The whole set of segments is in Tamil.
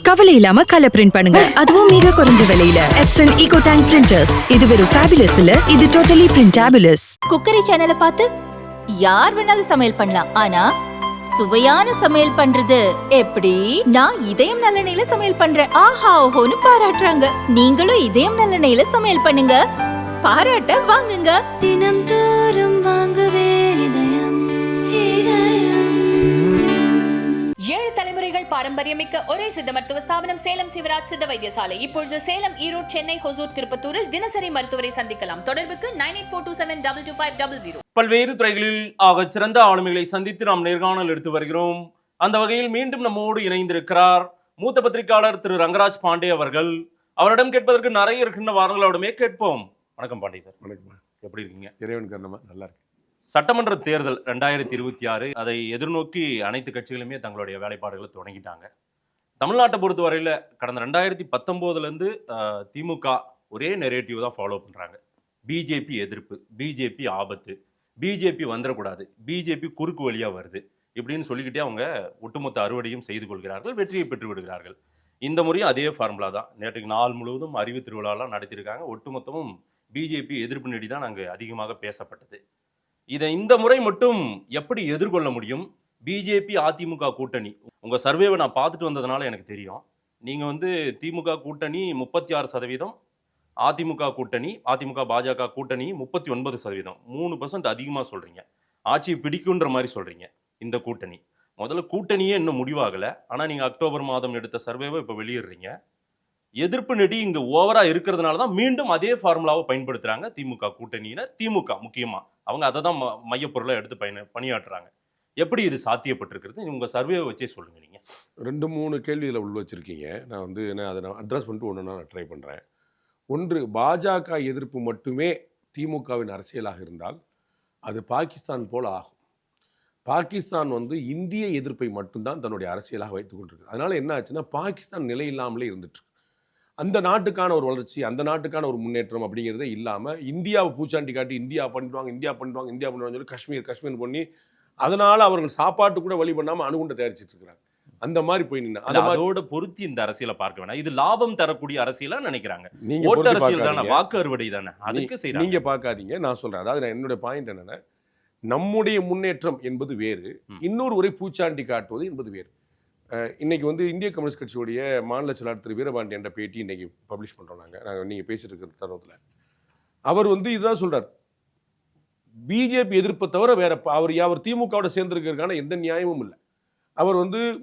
கவலை இல்லாம கலர் பிரிண்ட் பண்ணுங்க, அதுவும் மிக குறைஞ்ச விலையில. Epson eco tank printers. இது வெறும் ஃபேபுலஸ் இல்ல, இது டோட்டலி பிரிண்டபிளஸ். குக்கரி சேனலை பார்த்து யார் வேணாலும் சமையல் பண்ணலாம், ஆனா சுவையான சமையல் பண்றது எப்படி? நான் இதயம் நல்லெண்ணெயில சமையல் பண்றேன், ஆஹா ஓஹோன்னு பாராட்டுறாங்க. நீங்களும் இதயம் நல்லெண்ணெயில சமையல் பண்ணுங்க, பாராட்ட வாங்குங்க. தினம் தோறும் வாங்குவே இதயம். 7 தலைமுறைகள் பாரம்பரியமிக்க ஒரே சித்த மருத்துவ ஸ்தாபனம் சேலம் சிவராஜ் சித்த வைத்தியசாலை. இப்பொழுது சேலம், ஈரோடு, சென்னை, ஹொசூர், திருப்பத்தூரில் தினசரி மருத்துவரை சந்திக்கலாம். தொடர்புக்கு 9842722500. பல்வேறு துறைகளில் ஆகச் சிறந்த ஆளுமைகளை சந்தித்து நாம் நேர்காணல் எடுத்து வருகிறோம். அந்த வகையில் மீண்டும் நம்மோடு இணைந்திருக்கிறார் மூத்த பத்திரிகையாளர் திரு ரங்கராஜ் பாண்டே அவர்கள். அவரிடம் கேட்பதற்கு நிறைய இருக்கின்ற வாரங்கள் அவரிடமே கேட்போம். வணக்கம் பாண்டே சார். வணக்கம். எப்படி இருக்கீங்க? இறைவன் காரணமா நல்லா இருக்கு. சட்டமன்ற தேர்தல் 2026, அதை எதிர்நோக்கி அனைத்து கட்சிகளுமே தங்களுடைய வேலைப்பாடுகளை தொடங்கிட்டாங்க. தமிழ்நாட்டை பொறுத்தவரையில் கடந்த 2019 திமுக ஒரே நெரேட்டிவ் தான் ஃபாலோ பண்ணுறாங்க. பிஜேபி எதிர்ப்பு, பிஜேபி ஆபத்து, பிஜேபி வந்துடக்கூடாது, பிஜேபி குறுக்கு வழியாக வருது இப்படின்னு சொல்லிக்கிட்டே அவங்க ஒட்டுமொத்த அறுவடையும் செய்து கொள்கிறார்கள், வெற்றியை பெற்று விடுகிறார்கள். இந்த முறையும் அதே ஃபார்முலா தான். நேற்றுக்கு நாள் முழுவதும் அறிவு திருவிழாலாம் நடத்தியிருக்காங்க. ஒட்டுமொத்தமும் பிஜேபி எதிர்ப்பு நெடி தான் அங்கே அதிகமாக பேசப்பட்டது. இதை இந்த முறை மட்டும் எப்படி எதிர்கொள்ள முடியும்? பிஜேபி அதிமுக கூட்டணி, உங்கள் சர்வேவை நான் பார்த்துட்டு வந்ததுனால எனக்கு தெரியும். நீங்கள் திமுக கூட்டணி 36%, அதிமுக கூட்டணி, அதிமுக பாஜக கூட்டணி 39%, 3% அதிகமாக சொல்கிறீங்க. ஆட்சியை பிடிக்குன்ற மாதிரி சொல்கிறீங்க. இந்த கூட்டணி முதல்ல கூட்டணியே இன்னும் முடிவாகலை, ஆனால் நீங்கள் அக்டோபர் மாதம் எடுத்த சர்வேவை இப்போ வெளியிடுறீங்க. எதிர்ப்பு நெடி இங்கே ஓவராக இருக்கிறதுனால தான் மீண்டும் அதே ஃபார்முலாவை பயன்படுத்துகிறாங்க திமுக கூட்டணியினர். திமுக முக்கியமாக அவங்க அதை தான் மையப்பொருளை எடுத்து பணியாற்றுறாங்க. எப்படி இது சாத்தியப்பட்டிருக்கிறது? உங்கள் சர்வேவை வச்சே சொல்லுங்கள். நீங்கள் 2-3 கேள்வியில் உள்ள வச்சுருக்கீங்க. நான் அதை அட்ரஸ் பண்ணிட்டு ஒன்று நான் ட்ரை பண்ணுறேன். ஒன்று, பாஜக எதிர்ப்பு மட்டுமே திமுகவின் அரசியலாக இருந்தால் அது பாகிஸ்தான் போல் ஆகும். பாகிஸ்தான் இந்திய எதிர்ப்பை மட்டும்தான் தன்னுடைய அரசியலாக வைத்துக் கொண்டிருக்கு. அதனால என்ன ஆச்சுன்னா, பாகிஸ்தான் நிலை இல்லாமலே இருந்துட்டு அந்த நாட்டுக்கான ஒரு வளர்ச்சி, அந்த நாட்டுக்கான ஒரு முன்னேற்றம் அப்படிங்கிறதே இல்லாமல் இந்தியாவை பூச்சாண்டி காட்டி இந்தியா பண்ணிடுவாங்க சொல்லி காஷ்மீர் பண்ணி அதனால அவர்கள் சாப்பாட்டு கூட வழி பண்ணாமல் அணுகுண்டை தயாரிச்சிட்டு இருக்கிறாங்க. அந்த மாதிரி போய் நின்று அதோட பொருத்தி இந்த அரசியலை பார்க்க வேணாம். இது லாபம் தரக்கூடிய அரசியலா நினைக்கிறாங்க. ஓட்டு அரசியல் தானே, வாக்கு அறுவடை தானே, அதுக்கு நீங்க பார்க்காதீங்க. நான் சொல்றேன், அதாவது என்னுடைய பாயிண்ட் என்னன்னா, நம்முடைய முன்னேற்றம் என்பது வேறு, இன்னொரு உரை பூச்சாண்டி காட்டுவது என்பது வேறு. இன்னைக்கு இந்திய கம்யூனிஸ்ட் கட்சியுடைய மாநில செயலாளர் திரு வீரபாண்டி என்ற பேட்டி இன்னைக்கு பப்ளிஷ் பண்றோம். நாங்கள் நீங்கள் பேசிட்டு இருக்கிற தருணத்தில் அவர் இதுதான் சொல்றார், பிஜேபி எதிர்ப்பை தவிர வேற அவர் திமுகவோட சேர்ந்திருக்கிறதுக்கான எந்த நியாயமும் இல்லை. அவர்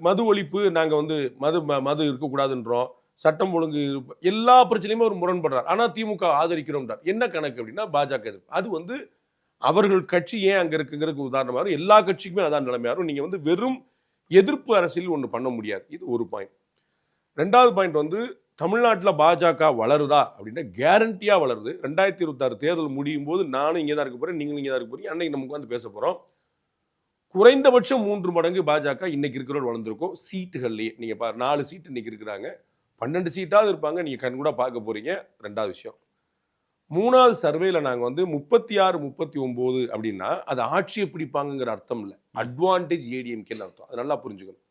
மது ஒழிப்பு, நாங்கள் மது இருக்கக்கூடாதுன்றோம், சட்டம் ஒழுங்கு, எல்லா பிரச்சனையுமே அவர் முரண்படுறார். ஆனால் திமுக ஆதரிக்கிறோம்ன்றார். என்ன கணக்கு அப்படின்னா பாஜக எதிர்ப்பு. அது அவர்கள் கட்சி ஏன் அங்கே இருக்குங்கிறதுக்கு உதாரணமாக எல்லா கட்சிக்குமே அதான் நிலைமையாரும். நீங்கள் வெறும் எதிர்ப்பு அரசியல் ஒன்று பண்ண முடியாது. இது ஒரு பாயிண்ட். 2வது பாயிண்ட் தமிழ்நாட்டில் பாஜக வளருதா அப்படின்னா கேரண்டியாக வளருது. 2026 தேர்தல் முடியும் போது நானும் இங்கே தான் இருக்க போகிறேன், நீங்களும் இங்கே தான் இருக்க போறீங்க. அன்னைக்கு நமக்கு பேச போகிறோம். குறைந்தபட்சம் 3 மடங்கு பாஜக இன்னைக்கு இருக்கிறவர்கள் வளர்ந்துருக்கும். சீட்டுகள்லேயே நீங்கள் 4 சீட்டு இன்னைக்கு இருக்கிறாங்க, 12 சீட்டாவது இருப்பாங்க. நீங்கள் கண் கூட பார்க்க போறீங்க. 2வது விஷயம். 3வது சர்வேல நாங்கள் 36, 39 அப்படின்னா அது ஆட்சியை பிடிப்பாங்கிற அர்த்தம் இல்லை, அட்வான்டேஜ் ஏடிஎம்கேன்னு அர்த்தம். அது நல்லா புரிஞ்சுக்கணும்.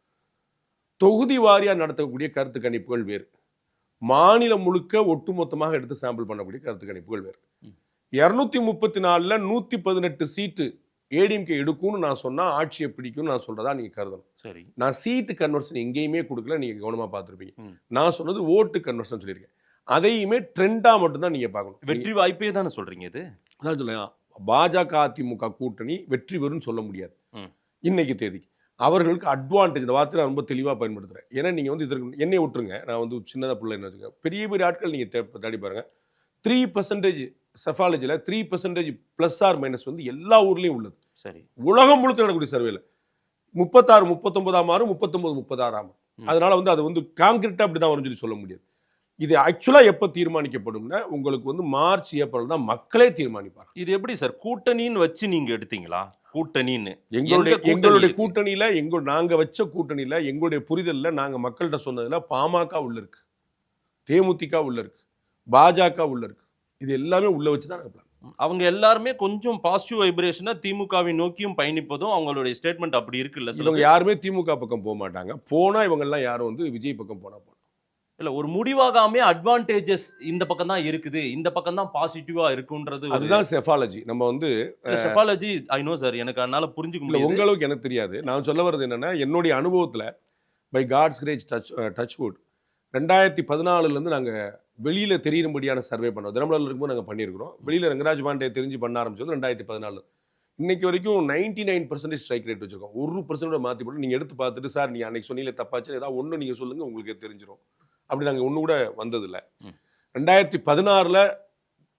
தொகுதி வாரியாக நடத்தக்கூடிய கருத்து கணிப்புகள் வேறு, மாநிலம் முழுக்க ஒட்டுமொத்தமாக எடுத்து சாம்பிள் பண்ணக்கூடிய கருத்து கணிப்புகள் வேறு. 234ல் 118 சீட்டு ஏடிஎம்கே எடுக்கும்னு நான் சொன்னா ஆட்சியை பிடிக்கும்னு நான் சொல்றதா நீங்க கருதணும். சரி, நான் சீட்டு கன்வர்ஷன் எங்கேயுமே கொடுக்கல, நீங்க கவனமா பார்த்துருப்பீங்க. நான் சொன்னது ஓட்டு கன்வர்ஷன் சொல்லியிருக்கேன். அதையுமே ட்ரெண்டா மட்டும்தான் நீங்க பார்க்கணும். வெற்றி வாய்ப்பே தானே சொல்றீங்க. இது அதான் சொல்லலாம், பாஜக அதிமுக கூட்டணி வெற்றி பெறும் சொல்ல முடியாது இன்னைக்கு தேதிக்கு. அவர்களுக்கு அட்வான்டேஜ், இந்த வார்த்தை நான் ரொம்ப தெளிவாக பயன்படுத்துறேன். ஏன்னா நீங்க இதற்கு என்னை விட்டுருங்க, நான் சின்னதாக பிள்ளைன்னு வச்சுக்க, பெரிய பெரிய ஆட்கள் நீங்க தேடி பாருங்க. 3% செஃபாலஜியில் 3% பிளஸ் ஆர் மைனஸ் எல்லா ஊர்லயும் உள்ளது. சரி, உலகம் முழுக்க நடக்கக்கூடிய சர்வேல 36 39 ஆறு 39 36 ஆறு. அதனால அது கான்கிரீட்டா அப்படிதான் வரும்னு சொல்லி சொல்ல முடியாது. இது ஆக்சுவலா எப்ப தீர்மானிக்கப்படும்னா உங்களுக்கு மார்ச் ஏப்ரல் தான் மக்களே தீர்மானிப்பாங்க. இது எப்படி சார் கூட்டணின்னு வச்சு நீங்க எடுத்தீங்களா? கூட்டணின்னு எங்களுடைய கூட்டணியில நாங்க வச்ச கூட்டணியில எங்களுடைய புரிதல்ல நாங்க மக்கள்கிட்ட சொன்னதுல பாமக உள்ள இருக்கு, தேமுதிக உள்ள இருக்கு, பாஜக உள்ள இருக்கு. இது எல்லாமே உள்ள வச்சுதான் நாங்க பிளான். அவங்க எல்லாருமே கொஞ்சம் பாசிட்டிவ் வைப்ரேஷனா திமுகவை நோக்கியும் பயணிப்பதும் அவங்களுடைய ஸ்டேட்மெண்ட் அப்படி இருக்குல்ல இவங்க சில யாருமே திமுக பக்கம் போக மாட்டாங்க. போனா இவங்க எல்லாம் யாரும் வந்து விஜய் பக்கம் போனா போலாம். இல்ல ஒரு முடிவாகாமே அட்வான்டேஜஸ் இந்த பக்கம் தான் இருக்குது, இந்த பக்கம் தான் பாசிட்டிவா இருக்குன்றது அதுதான் செஃபாலஜி. நம்ம வந்து செஃபாலஜி ஐ நோ சார், எனக்கு அதனால புரிஞ்சுக்க இல்ல முடியல. உங்களுக்கு எனக்கு தெரியாது. நான் சொல்ல வர்றது என்னன்னா, என்னுடைய அனுபவத்துல பை காட்ஸ் கிரேஸ் டச்வுட் 2014 இருந்து நாங்க வெளியில தெரியும்படியான சர்வே பண்ணோம். தினமலர்ல இருக்கும்போது நாங்க பண்ணியிருக்கிறோம். வெளியில ரங்கராஜ் பாண்டே தெரிஞ்சு பண்ண ஆரம்பிச்சது 2014. இன்னைக்கு வரைக்கும் 99% ஸ்ட்ரைக் ரேட் வச்சிருக்கோம். 1% மாத்தி போட்டு நீங்க எடுத்து பார்த்துட்டு சார் நீங்க அன்னைக்கு சொன்னீங்க தப்பாச்சு ஏதாவது ஒண்ணு நீங்க சொல்லுங்க உங்களுக்கு தெரிஞ்சிடும். அப்படி நாங்க ஒண்ணு கூட வந்ததில்லை. 2016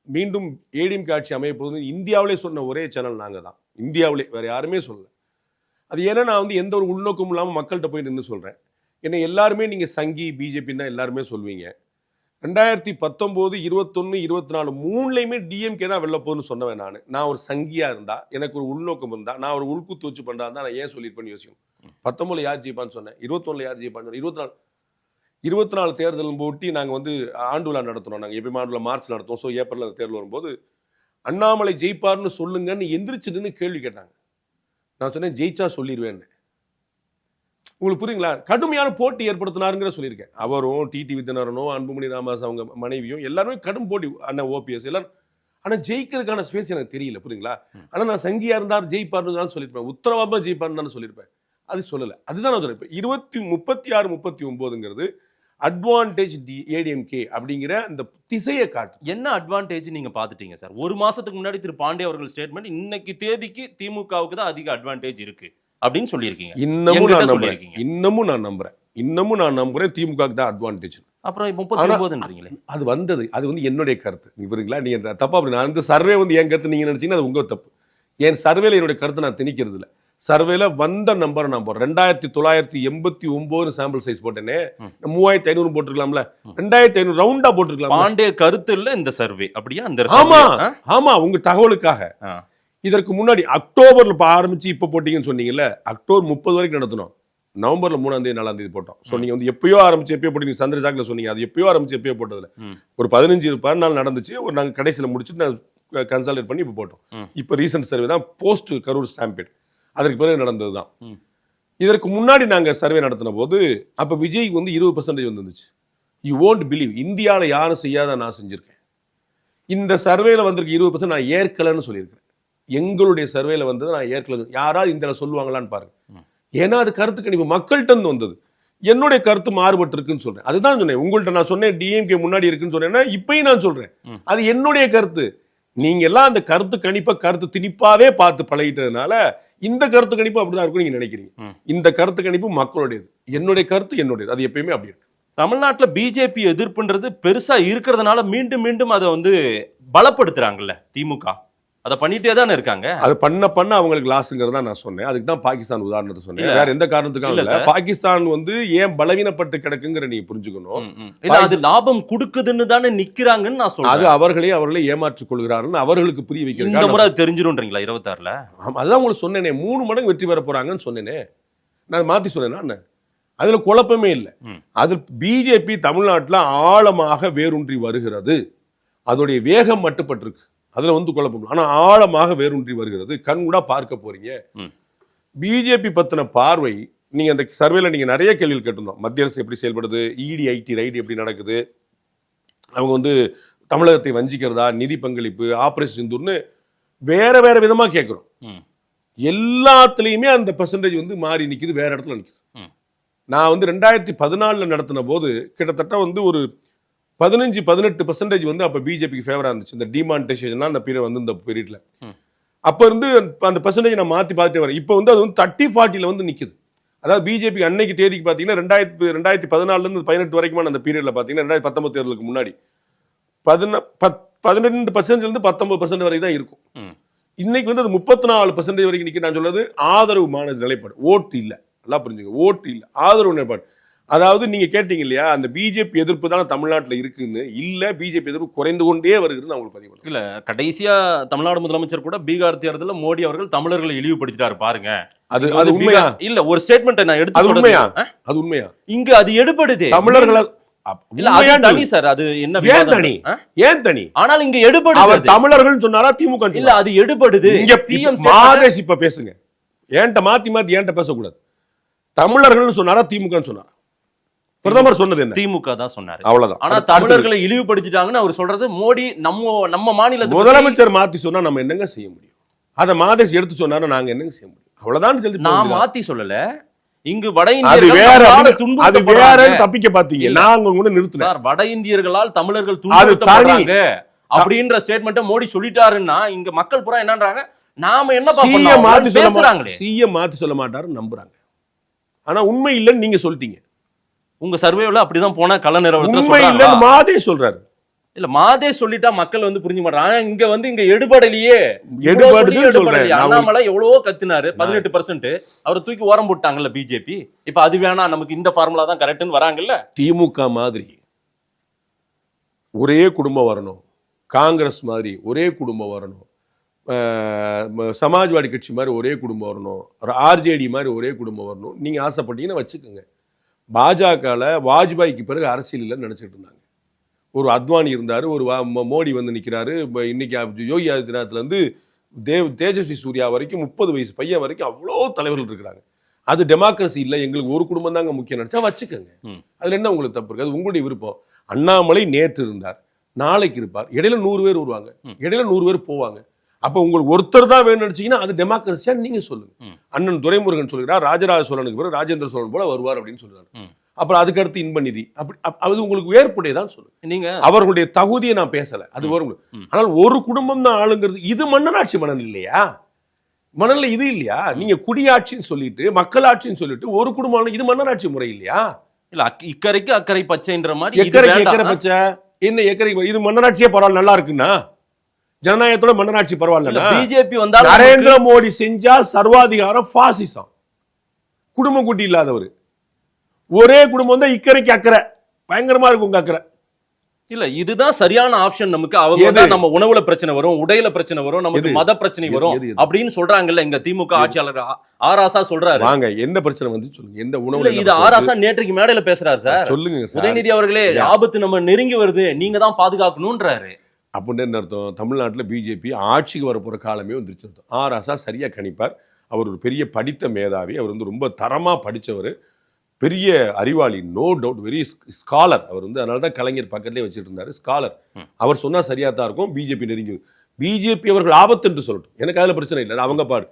மீண்டும் ஏடிஎம்கே ஆட்சி அமைய போகுது இந்தியாவிலே சொன்ன ஒரே சேனல் நாங்க தான். இந்தியாவிலே வேற யாருமே சொல்லல. அது ஏன்னா நான் வந்து எந்த ஒரு உள்நோக்கமும் இல்லாம மக்கள்கிட்ட போய் நின்று சொல்றேன். ஏன்னா எல்லாருமே நீங்க சங்கி பிஜேபின்னு தான் எல்லாருமே சொல்வீங்க. 2019, 21, 24 மூணுலையுமே டிஎம்கே தான் வெளில போகுதுன்னு சொன்னவன் நான் ஒரு சங்கியா இருந்தா எனக்கு ஒரு உள்நோக்கம் இருந்தா நான் ஒரு உள்குத்து வச்சு பண்றா இருந்தா நான் ஏன் சொல்லியிருப்பேன்னு யோசிக்கணும். 19 யார் ஜெயிப்பான்னு சொன்னேன், 21 யார் ஜெயிப்பான்னு சொன்னேன். 24 தேர்தல் போட்டி நாங்கள் வந்து ஆண்டு விழா நடத்துகிறோம். நாங்கள் எப்பயும் ஆண்டு விழா மார்ச் நடத்துவோம். ஸோ ஏப்ரலில் தேர்தல் வரும்போது அண்ணாமலை ஜெயிப்பார்னு சொல்லுங்கன்னு எந்திரிச்சுன்னு கேள்வி கேட்டாங்க. நான் சொன்னேன் ஜெயிச்சா சொல்லிடுவேன்னு. உங்களுக்கு புரியுங்களா? கடுமையான போட்டி ஏற்படுத்தினாருங்கிற சொல்லியிருக்கேன். அவரும் டிடி வித்யநாராயணனும் அன்புமணி ராமதாஸ் அவங்க மனைவியும் எல்லாருமே கடும் போட்டி. அண்ணன் ஓபிஎஸ் எல்லாரும். ஆனால் ஜெயிக்கிறதுக்கான ஸ்பேஸ் எனக்கு தெரியல. புரியுங்களா? ஆனால் நான் சங்கியா இருந்தார் ஜெயிப்பார்னு தான் சொல்லியிருப்பேன். உத்தரவாதமாக ஜெயிப்பார்னு தானே சொல்லியிருப்பேன். அது சொல்லலை. அதுதான் நான் சொல்றேன். 36, 39ங்கிறது அட்வான்டேஜ் ஏடிஎம்கே அப்படிங்கிற அந்த திசையை காட்டு. என்ன அட்வான்டேஜ் நீங்க பாத்துட்டீங்க சார்? ஒரு மாசத்துக்கு முன்னாடி திரு பாண்டே அவர்கள் ஸ்டேட்மெண்ட் இன்னைக்கு தேதிக்கு திமுகவுக்கு தான் அதிக அட்வான்டேஜ் இருக்கு அப்படின்னு சொல்லியிருக்கீங்க. இன்னமும் நான் நம்புறேன் திமுகவுக்கு தான் அட்வான்டேஜ். அப்புறம் 39ன்றீங்களே அது வந்தது. அது வந்து என்னுடைய கருத்து. புரியுங்களா? நீங்க தப்பா அப்படி நான் வந்து சர்வே வந்து என் கருத்து நீங்க நினைச்சீங்கன்னா அது உங்க தப்பு. என் சர்வேல என்னுடைய கருத்தை நான் திணிக்கிறது இல்லை. சர்வேல வந்த நம்பரை நான் போடுறேன். 2989 சாம்பிள் சைஸ் போட்டேனே, 3500 போட்டிருக்கலாம்ல, 2500 ரவுண்டா போட்டிருக்கலாம். பாண்டே கருத்து இல்ல இந்த சர்வே அப்படியா? அந்த ஆமா உங்க தகவலுக்காக. இதற்கு முன்னாடி அக்டோபர்ல ஆரம்பிச்சு இப்ப போட்டீங்கன்னு சொன்னீங்கல்ல, அக்டோபர் 30 வரைக்கும் நடத்தணும். நவம்பர்ல 3ஆம் தேதி 4ஆம் தேதி போட்டோம். ஸோ நீங்க வந்து எப்பயோ ஆரம்பிச்சு எப்பயோ போட்டீங்க. சந்திரசாக்ல சொன்னீங்க அது எப்பயோ ஆரம்பிச்சு எப்பயோ போட்டதுல ஒரு 15-14 நடந்துச்சு. ஒரு நாங்க கடைசியில முடிச்சுட்டு நான் கன்சாலிடேட் பண்ணி இப்ப போட்டோம். இப்ப ரீசெண்ட் சர்வே தான் போஸ்ட் கரூர் ஸ்டாம்பேட். அதற்கு பிறகு நடந்தது தான். இதற்கு முன்னாடி நாங்க சர்வே நடத்தின போது அப்ப விஜய் வந்து 20% வந்துச்சு. யூ ஓன்ட் பிலீவ், இந்தியாவில் யாரும் செய்யாத நான் செஞ்சிருக்கேன். இந்த சர்வேல வந்திருக்கு 20% நான் ஏற்கலன்னு சொல்லியிருக்கேன். எங்களுடைய சர்வேல வந்தது நான் ஏற்கல. யாராவது இந்தியாவில் சொல்லுவாங்களான்னு பாருங்க. ஏன்னா அது கருத்து கணிப்பு மக்கள்கிட்ட இருந்து வந்தது. என்னுடைய கருத்து மாறுபட்டு இருக்குன்னு சொல்றேன். அதுதான் சொன்னேன். உங்கள்கிட்ட நான் சொன்னேன் டிஎம்கே முன்னாடி இருக்குன்னு சொன்னேன்னா இப்பயும் நான் சொல்றேன் அது என்னுடைய கருத்து. நீங்க எல்லாம் அந்த கருத்து கணிப்பை கருத்து திணிப்பாவே பார்த்து பழகிட்டதுனால இந்த கருத்து கணிப்பு அப்படிதான் இருக்கும் நீங்க நினைக்கிறீங்க. இந்த கருத்து கணிப்பு மக்களுடையது, என்னுடைய கருத்து என்னுடையது. அது எப்பயுமே அப்படி இருக்கு. தமிழ்நாட்டில் பிஜேபி எதிர்ப்புன்றது பெருசா இருக்கிறதுனால மீண்டும் மீண்டும் அதை வந்து பலப்படுத்துறாங்கல்ல திமுக. அதை பண்ணிட்டே தானே இருக்காங்க. அது பண்ண அவங்களுக்கு லாஸ்ங்கிறதா நான் சொன்னேன். அதுக்கு தான் பாகிஸ்தான் உதாரணத்தை சொன்னேன். வேற எந்த காரணத்துக்காக இல்ல. பாகிஸ்தான் வந்து ஏன் பலவீனப்பட்டு கிடக்குங்கிற நீங்க புரிஞ்சுக்கணும். அது லாபம் கொடுக்குதுன்னு தானே நிக்கிறாங்கன்னு நான் சொல்றேன். அது அவர்களே ஏமாற்றிக் கொள்கிறார்கள் அவர்களுக்கு புரிய வைக்கிறது. இந்த முறை தெரிஞ்சிரும்ன்றீங்களா 26ல? அதான் உங்களுக்கு சொன்னேனே 3 மடங்கு வெற்றி பெற போறாங்கன்னு சொன்னேனே. நான் மாத்தி சொன்னேன். அதுல குழப்பமே இல்லை. அது பிஜேபி தமிழ்நாட்டில் ஆழமாக வேரூன்றி வருகிறது. அதோடைய வேகம் மட்டுப்பட்டிருக்கு. அதுல வந்து குழப்பம். ஆனா ஆழமாக வேரூன்றி வருகிறது. கண் கூட பார்க்க போறீங்க. பிஜேபி பத்தின பார்வை நீங்க அந்த சர்வேல நீங்க நிறைய கேள்விகள் கேட்டிருந்தோம். மத்திய அரசு எப்படி செயல்படுது, இடி ஐடி ரைடு எப்படி நடக்குது, அவங்க வந்து தமிழகத்தை வஞ்சிக்கிறதா, நிதி பங்களிப்பு, ஆபரேஷன் சிந்தூர்னு வேற விதமா கேட்கிறோம். எல்லாத்துலயுமே அந்த பெர்சன்டேஜ் வந்து மாறி நிக்குது, வேற இடத்துல நிக்குது. நான் வந்து 2014 நடத்தின போது கிட்டத்தட்ட வந்து ஒரு 15-18% வந்து அப்ப பிஜேபிக்கு ஃபேவரா இருந்துச்சு. இந்த டிமானிட்டைசேஷன் அந்த பீரியட் வந்து இந்த பீரியட்ல அப்ப இருந்து அந்த பெர்சன்டேஜ் நான் மாத்தி பார்த்துட்டே வரேன். இப்ப வந்து அது வந்து 30-40 வந்து நிக்குது. அதாவது பிஜேபி அன்னைக்கு தேதிக்கு பாத்தீங்கன்னா 2014 இருந்து 18 வரைக்குமான அந்த பீரியட்ல பாத்தீங்கன்னா 2019 தேர்தலுக்கு முன்னாடி 12% இருந்து 19% வரைக்கும் தான் இருக்கும். இன்னைக்கு வந்து அது 34% வரைக்கும் நிக்க. நான் சொல்றது ஆதரவுமான நிலைப்பாடு, ஓட்டு இல்ல. நல்லா புரிஞ்சுங்க, ஓட்டு இல்ல, ஆதரவு நிலைப்பாடு. அதாவது நீங்க கேட்டீங்க இல்லையா, அந்த பிஜேபி எதிர்ப்பு தான் தமிழ்நாட்டில் இருக்குன்னு. இல்ல, பிஜேபி எதிர்ப்பு குறைந்து கொண்டே வருகிறது. நான் உங்களுக்கு பதிவு இல்ல, கடைசியா தமிழ்நாடு முதலமைச்சர் கூட பீகார் தேர்தலில் மோடி அவர்கள் தமிழர்களை இழிவுபடுத்திட்டாரு பாருங்க. அது உண்மையா? இல்ல, ஒரு ஸ்டேட்மெண்ட் நான் எடுத்து. அது உண்மையா? அது உண்மையா? இங்க அது எடுபடுது. தமிழர்களை இல்ல அது தனி சார், அது என்ன ஏன் விவாதம்? தனி? ஏன் தனி? ஆனால் இங்க அவர் எடுபடுது. தமிழர்கள் சொன்னாரா திமுக இல்ல அது எடுபடுது. இங்க சிஎம் மாதேஷ் இப்ப பேசுங்க, ஏன்ட்ட மாத்தி ஏன்ட்ட பேசக்கூடாது. தமிழர்கள் சொன்னாரா திமுக சொன்னாரா? பிரதமர் சொன்னது என்ன? திமுக தான் சொன்னாரு. அவ்வளவுதான். ஆனா தமிழர்களை இழிவுபடுத்திட்டாங்கன்னு அவர் சொல்றது மோடி நம்ம மாநிலத்துக்கு முதலமைச்சர் மாத்தி சொன்னா நம்ம என்னங்க செய்ய முடியும்? அத மாதேஷ் எடுத்து சொன்னாரு, நாங்க என்னங்க செய்ய முடியும்? அவ்வளவுதான் சொல்லி நான் மாத்தி சொல்லல. இங்கு வட அது வேற, அது வேற தப்பிக்க பாத்தீங்க. இல்ல. நான் உங்க கூட நிறுத்தினேன். சார், வட இந்தியர்களால் தமிழர்கள் துன்புறுத்தப்படுறாங்க அப்படின்ற ஸ்டேட்மெண்ட்டை மோடி சொல்லிட்டாருன்னா இங்க மக்கள் பூரா என்னன்றாங்க, நாம என்ன சிஎம் மாத்தி பேசுறாங்களே. சிஎம் மாத்தி சொல்ல மாட்டாரு நம்புறாங்க. ஆனா உண்மை இல்லைன்னு நீங்க சொல்லிட்டீங்க. உங்க சர்வேல அப்படிதான் போனா கள்ள நிறுவனத்துல உண்மை சொல்றாங்க. இல்லைன்னு மாதேஷ் சொல்றாரு. இல்ல மாதே சொல்லிட்டா மக்கள் வந்து புரிஞ்சு மாட்டாங்க. இங்க எடுபடலையே. எடுபடுதுன்னு சொல்றேன். அண்ணாமலை எவ்வளவோ கத்தினாரு, 18% அவரை தூக்கி ஓரம் போட்டாங்கல்ல பிஜேபி. இப்ப அது வேணா, நமக்கு இந்த ஃபார்முலா தான் கரெக்ட்னு வராங்கல்ல. திமுக மாதிரி ஒரே குடும்பம் வரணும், காங்கிரஸ் மாதிரி ஒரே குடும்பம் வரணும், சமாஜ்வாடி கட்சி மாதிரி ஒரே குடும்பம் வரணும், ஆர்ஜேடி மாதிரி ஒரே குடும்பம் வரணும் நீங்க ஆசைப்பட்டீங்கன்னா வச்சுக்கோங்க. பாஜகல வாஜ்பாய்க்கு பிறகு அரசியல் இல்லைன்னு நினைச்சிட்டு இருந்தாங்க. ஒரு அத்வானி இருந்தாரு, ஒரு மோடி வந்து நிக்கிறாரு. இன்னைக்கு யோகி ஆதித்யநாத்ல இருந்து தேஜஸ்வி சூர்யா வரைக்கும் 30 வயசு பையன் வரைக்கும் அவ்வளோ தலைவர்கள் இருக்கிறாங்க. அது டெமோக்ரஸி இல்லை, எங்களுக்கு ஒரு குடும்பம் தாங்க முக்கியம் நினைச்சா வச்சுக்கோங்க. அதுல என்ன உங்களுக்கு தப்பு இருக்கு? அது உங்களுடைய விருப்பம். அண்ணாமலை நேற்று இருந்தார், நாளைக்கு இருப்பார், இடையில 100 பேர் வருவாங்க, இடையில 100 பேர் போவாங்க. அப்ப உங்களுக்கு ஒருத்தர் தான் வேணும்னு நினைச்சீங்கன்னா அது டெமோக்ரஸியா நீங்க சொல்லுங்க. அண்ணன் துரைமுருகன் சொல்கிறார் ராஜராஜ சோழனுக்கு பிறகு ராஜேந்திர சோழன் போல வருவார் அப்படின்னு சொல்றாரு. அப்புறம் அதுக்கு அடுத்து இன்பநிதி, அப்படி அது உங்களுக்கு ஏற்புடையதான் சொல்லுங்க. நீங்க அவர்களுடைய தகுதியை நான் பேசல, அது வரும். ஆனால் ஒரு குடும்பம் தான் ஆளுங்கிறது இது மன்னராட்சி மணல் இல்லையா? மணல்ல இது இல்லையா? நீங்க குடியாட்சின்னு சொல்லிட்டு மக்களாட்சின்னு சொல்லிட்டு ஒரு குடும்பம், இது மன்னராட்சி முறை இல்லையா? இல்ல இக்கரைக்கு அக்கறை பச்சைன்ற மாதிரி. எக்கரை பச்சை என்ன? எக்கரை இது மன்னராட்சியே பரவாயில்ல, நல்லா இருக்குன்னா ஜனநாயகத்தோட மன்னராட்சி பரவாயில்ல. பிஜேபி வந்தா நரேந்திர மோடி செஞ்சா சர்வாதிகாரம், பாசிசம், குடும்ப குட்டி இல்லாதவர். ஒரே குடும்பம் தான் இக்கரைக்கு அக்கறை, பயங்கரமா இருக்கும் உங்க அக்கறை. இல்ல இதுதான் சரியான ஆப்ஷன் நமக்கு. அவங்க தான் நம்ம உணவுல பிரச்சனை வரும், உடையில பிரச்சனை வரும், நமக்கு மத பிரச்சனை வரும் அப்படின்னு சொல்றாங்கல்ல இங்க திமுக ஆட்சியாளர் ஆராசா சொல்றாரு. வாங்க, என்ன பிரச்சனை வந்து சொல்லுங்க. எந்த உணவுல இது ஆராசா நேற்றைக்கு மேடையில பேசுறாரு சார். சொல்லுங்க. உதயநிதி அவர்களே, ஆபத்து நம்ம நெருங்கி வருது, நீங்க தான் பாதுகாக்கணும்ன்றாரு. அப்படின்னு என்ன அர்த்தம்? தமிழ்நாட்டுல பிஜேபி ஆட்சிக்கு வரப்போற காலமே வந்துருச்சு. ஆராசா சரியா கணிப்பார். அவர் ஒரு பெரிய படித்த மேதாவி, அவர் வந்து ரொம்ப தரமா படிச்சவர், பெரிய அறிவாளி, நோ டவுட், வெரி ஸ்காலர் அவர் வந்து. அதனால தான் கலைஞர் பக்கத்திலே வச்சுட்டு இருந்தாரு, ஸ்காலர். அவர் சொன்னா சரியா தான் இருக்கும். பிஜேபி நெருங்கி, பிஜேபி அவர்கள் ஆபத்து என்று சொல்லட்டும், எனக்கு அதுல பிரச்சனை இல்லை, அவங்க பாடு.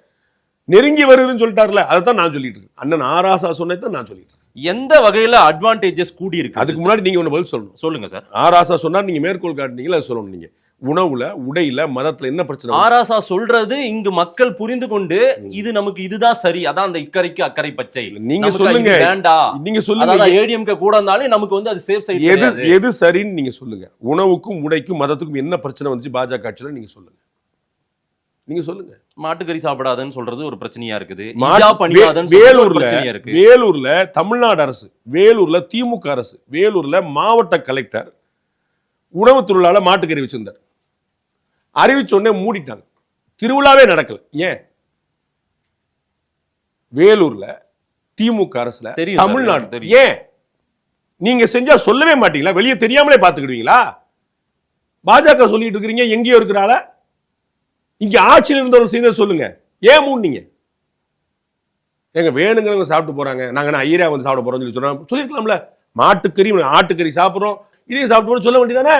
நெருங்கி வருதுன்னு சொல்லிட்டார்ல, அதை தான் நான் சொல்லிட்டு இருக்கேன். அண்ணன் ஆராசா சொன்னதான் நான் சொல்லிட்டு இருக்கேன். எந்த வகையில அட்வான்டேஜஸ் கூடி இருக்கு? அதுக்கு முன்னாடி நீங்க ஒண்ணு பதில் சொல்லணும். சொல்லுங்க சார். ஆராசா சொன்னா நீங்க மேற்கோள் காட்டுனீங்களா, அது சொல்லணும். நீங்க உணவுல, உடையில, மதத்துல என்ன பிரச்சனை? ஆராசா சொல்றது இங்கு மக்கள் புரிந்து கொண்டு இது நமக்கு இதுதான் சரி, அதான் அந்த இக்கரைக்கு அக்கறை பச்சை. நீங்க சொல்லுங்க, வேண்டாம் நீங்க சொல்லுங்க. அதாவது ஏடிஎம்கே கூட இருந்தாலும் நமக்கு வந்து அது சேஃப் சைடு. எது சரின்னு நீங்க சொல்லுங்க. உணவுக்கும் உடைக்கும் மதத்துக்கும் என்ன பிரச்சனை வந்துச்சு பாஜக ஆட்சியில? நீங்க சொல்லுங்க, நீங்க சொல்லுங்க. மாட்டுக்கறி சாப்பிடாதன்னு சொல்றது ஒரு பிரச்சனையா இருக்குது. வேலூர்ல தமிழ்நாடு அரசு, வேலூர்ல திமுக அரசு, வேலூர்ல மாவட்ட கலெக்டர் உணவு திருவிழால மாட்டுக்கறி வச்சிருந்தார். அறிவிச்ச உடனே மூடிட்டாங்க, திருவிழாவே நடக்கல. ஏன்? வேலூர்ல திமுக அரசுல தமிழ்நாடு. ஏன் நீங்க செஞ்சா சொல்லவே மாட்டீங்களா? வெளியே தெரியாமலே பாத்துக்கிடுவீங்களா? பாஜக சொல்லிட்டு இருக்கிறீங்க, எங்கேயோ இருக்கிறால. இங்க ஆட்சியில் இருந்தவர்கள் செய்த சொல்லுங்க, ஏன் மூடினீங்க? எங்க வேணுங்கிறவங்க சாப்பிட்டு போறாங்க, நாங்க ஐயரா வந்து சாப்பிட போறோம் சொல்லிருக்கலாம்ல. மாட்டுக்கறி, ஆட்டுக்கறி சாப்பிடுறோம், இதையும் சாப்பிட்டு சொல்ல வேண்டியதானே?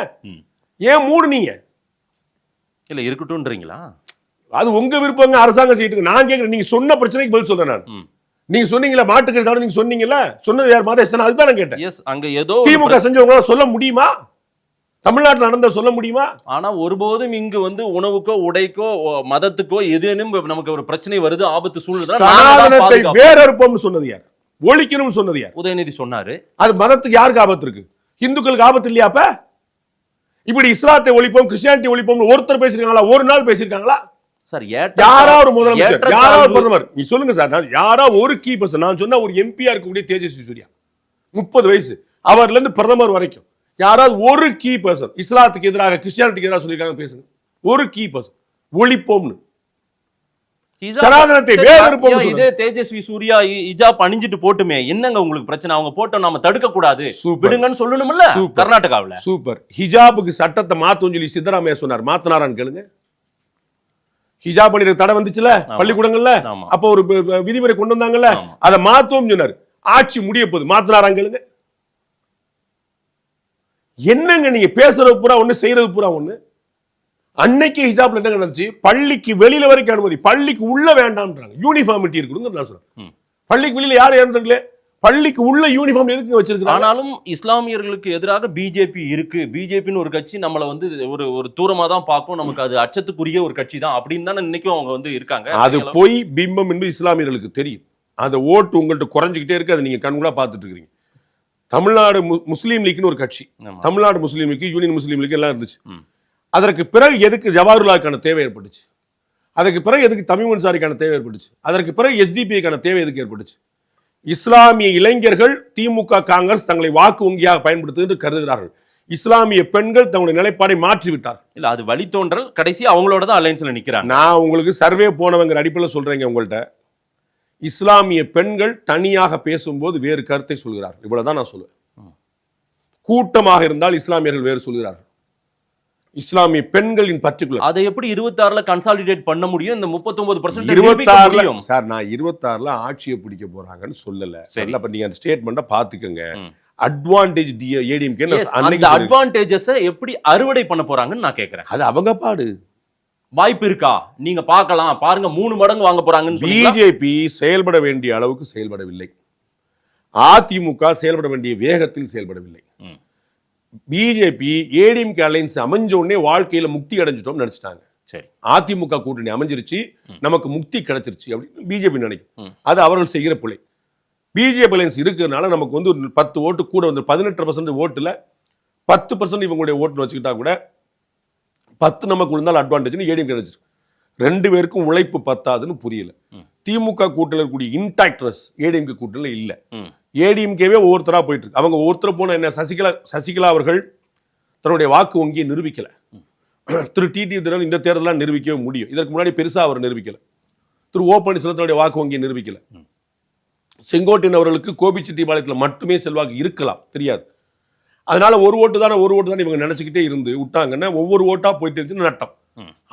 ஏன் மூடுனீங்க? இல்ல இருக்கட்டும்ன்றீங்களா? அது உங்க விருப்பங்க, அரசாங்கம் செய்யிட்டு. நான் கேட்கிறேன், நீங்க சொன்ன பிரச்சனைக்கு பதில் சொல்றேன் நான். நீங்க சொன்னீங்களா மாட்டுக்கறி சாப்பிட, நீங்க சொன்னீங்கல்ல, சொன்னது யார்? மாதேஷ். அதுதான் நான் கேட்டேன். எஸ், அங்க ஏதோ திமுக செஞ்சவங்க சொல்ல முடியுமா? தமிழ்நாட்டில் நடந்த சொல்ல முடியுமா? ஆனா ஒருபோதும் இங்கு வந்து உணவுக்கோ உடைக்கோ மதத்துக்கோ எதுனும் நமக்கு ஒரு பிரச்சனை வருது, ஆபத்து சூழ்நிலை வேற இருப்போம்னு சொன்னது யார்? ஒழிக்கணும்னு சொன்னது யார்? உதயநிதி சொன்னாரு. அது மதத்துக்கு யாருக்கு ஆபத்து இருக்கு? இந்துக்களுக்கு ஆபத்து இல்லையா? அப்ப இப்படி இஸ்லாத்தை ஒழிப்போம், கிறிஸ்டியானிட்டி ஒழிப்போம் ஒருத்தர் பேசிருக்காங்களா? ஒரு நாள் பேசிருக்காங்களா சார்? யாராவது முதலமைச்சர், யாராவது பிரதமர், நீ சொல்லுங்க சார். யாராவது ஒரு கீ பர்சன், நான் சொன்னா ஒரு எம்பியா இருக்கக்கூடிய தேஜஸ்வி சூர்யா 30 வயசு, அவர்ல இருந்து பிரதமர் வரைக்கும் யாராவது ஒரு கீ பர்சன் இஸ்லாத்துக்கு எதிராக, கிறிஸ்டியானிட்டிக்கு எதிராக சொல்லியிருக்காங்க? பேசுங்க. ஒரு கீ பர்சன். ஒழிப்போம்னு சனாதனத்தை வேறு இதே தேஜஸ்வி சூர்யா ஹிஜாப் அணிஞ்சிட்டு போட்டுமே, என்னங்க உங்களுக்கு பிரச்சனை? அவங்க போட்டோம் நாம தடுக்க கூடாது, விடுங்கன்னு சொல்லணும்ல. கர்நாடகாவில் சூப்பர். ஹிஜாபுக்கு சட்டத்தை மாத்தும் சொல்லி சித்தராமையா சொன்னார், மாத்தினாரான்னு கேளுங்க. ஹிஜாப் பண்ணிற தடை வந்துச்சுல பள்ளிக்கூடங்கள்ல, அப்ப ஒரு விதிமுறை கொண்டு வந்தாங்கல்ல, அதை மாத்தும் சொன்னார். ஆட்சி முடிய போகுது, மாத்தினாரான்னு கேளுங்க. என்னங்க நீங்க பேசுறது பூரா ஒண்ணு, செய்யறது பூரா ஒண்ணு. அன்னைக்கு ஹிஜாப்ல என்ன நடந்துச்சு? பள்ளிக்கு வெளியில வரைக்கும் அனுமதி, பள்ளிக்கு உள்ள வேண்டாம்ன்றாங்க. யூனிஃபார்மிட்டி இருக்கணுங்க நான் சொல்றேன். பள்ளிக்கு வெளியில யாரும் இறந்துருக்கல, பள்ளிக்கு உள்ள யூனிஃபார்ம் எதுக்கு வச்சிருக்காங்க? ஆனாலும் இஸ்லாமியர்களுக்கு எதிராக பிஜேபி இருக்கு, பிஜேபின்னு ஒரு கட்சி நம்மள வந்து ஒரு தூரமா தான் பார்க்கும், நமக்கு அது அச்சத்துக்குரிய ஒரு கட்சி தான் அப்படின்னு தானே இன்னைக்கும் அவங்க வந்து இருக்காங்க. அது போய் பிம்பம் என்று இஸ்லாமியர்களுக்கு தெரியும். அந்த ஓட்டு உங்கள்கிட்ட குறைஞ்சிக்கிட்டே இருக்கு, அதை நீங்க கண்கூடா பார்த்துட்டு இருக்கீங்க. தமிழ்நாடு முஸ்லீம் லீக்னு ஒரு கட்சி, தமிழ்நாடு முஸ்லீம் லீக், யூனியன் முஸ்லீம் லீக் எல்லாம் இருந்துச்சு. அதற்கு பிறகு எதுக்கு ஜவஹர்லாலுக்கான தேவை ஏற்பட்டுச்சு? அதற்கு பிறகு எதுக்கு தமிழ் அன்சாரிக்கான தேவை ஏற்பட்டுச்சு? அதற்கு பிறகு எஸ்டிபிக்கான தேவை எதுக்கு ஏற்பட்டுச்சு? இஸ்லாமிய இளைஞர்கள் திமுக காங்கிரஸ் தங்களை வாக்கு வங்கியாக பயன்படுத்துவது கருதுகிறார்கள். இஸ்லாமிய பெண்கள் தங்களுடைய நிலைப்பாடை மாற்றி விட்டார். இல்ல அது வழித்தோன்றல், கடைசி அவங்களோட தான் அலைன்ஸ்ல நிக்கிறாங்க. நான் உங்களுக்கு சர்வே போனவங்க அடிப்படையில் சொல்றேங்க. உங்கள்கிட்ட இஸ்லாமிய பெண்கள் தனியாக பேசும்போது வேறு கருத்தை சொல்கிறார்கள், இவ்வளவுதான் நான் சொல்லுவேன். கூட்டமாக இருந்தால் இஸ்லாமியர்கள் வேறு சொல்கிறார்கள். இஸ்லாமிய பெண்களின் பர்டிகுலர் அதை எப்படி 26ல கன்சாலிடேட் பண்ண முடியும்? இந்த 39% 26ல சார், நான் 26ல ஆட்சியை பிடிக்க போறாங்கன்னு சொல்லல. சரி, அப்ப நீங்க அந்த ஸ்டேட்மெண்ட்டை பாத்துக்கங்க. அட்வான்டேஜ் ஏடிஎம்கே அந்த அட்வான்டேஜஸ் எப்படி அறுவடை பண்ண போறாங்கன்னு நான் கேக்குறேன். அது அவங்க பாடு. வாய்ப்பு இருக்கா? நீங்க பார்க்கலாம், பாருங்க 3 மடங்கு வாங்க போறாங்கன்னு. பிஜேபி செயல்பட வேண்டிய அளவுக்கு செயல்படவில்லை. அதிமுக செயல்பட வேண்டிய வேகத்தில் செயல்படவில்லை. பிஜேபி ஏடிஎம்கே அலைன்ஸ் அமைஞ்ச உடனே வாழ்க்கையில முக்தி அடைஞ்சிட்டோம் நினைச்சிட்டாங்க. சரி, அதிமுக கூட்டணி அமைஞ்சிருச்சு, நமக்கு முக்தி கிடைச்சிருச்சு அப்படின்னு பிஜேபி நினைக்கும். அது அவர்கள் செய்கிற பிழை. பிஜேபி அலைன்ஸ் இருக்கிறதுனால நமக்கு வந்து 10 ஓட்டு கூட வந்து 18% ஓட்டுல 10% இவங்களுடைய ஓட்டு வச்சுக்கிட்டா கூட 10 நமக்கு விழுந்தால் அட்வான்டேஜ் ஏடிஎம்கே கிடைச்சிருக்கு. 2 பேருக்கும் உழைப்பு பத்தாதுன்னு புரியல. திமுக கூட்டணியில் இருக்கக்கூடிய இன்டாக்ட்னஸ் ஏடிஎம்கே கூட்டணியில் இல்ல. ஏடிஎம்கேவே ஒவ்வொருத்தரா போயிட்டு இருக்கு. அவங்க ஒருத்தர் போன என்ன, சசிகலா அவர்கள் தன்னுடைய வாக்கு வங்கியை நிரூபிக்கல. திரு டிடி தினகரன் இந்த தேர்தலாம் நிரூபிக்கவே முடியும். இதற்கு முன்னாடி பெருசா அவர் நிரூபிக்கல. திரு ஓ பன்னீர்செல்வத்தினுடைய வாக்கு வங்கியை நிரூபிக்கல. செங்கோட்டையன் அவர்களுக்கு கோபிச்செட்டிப்பாளையத்தில் மட்டுமே செல்வாக்கு இருக்கலாம், தெரியாது. அதனால ஒரு ஓட்டு தானே இவங்க நினைச்சுக்கிட்டே இருந்து விட்டாங்கன்னா ஒவ்வொரு ஓட்டா போயிட்டு இருந்துச்சு நட்டம்.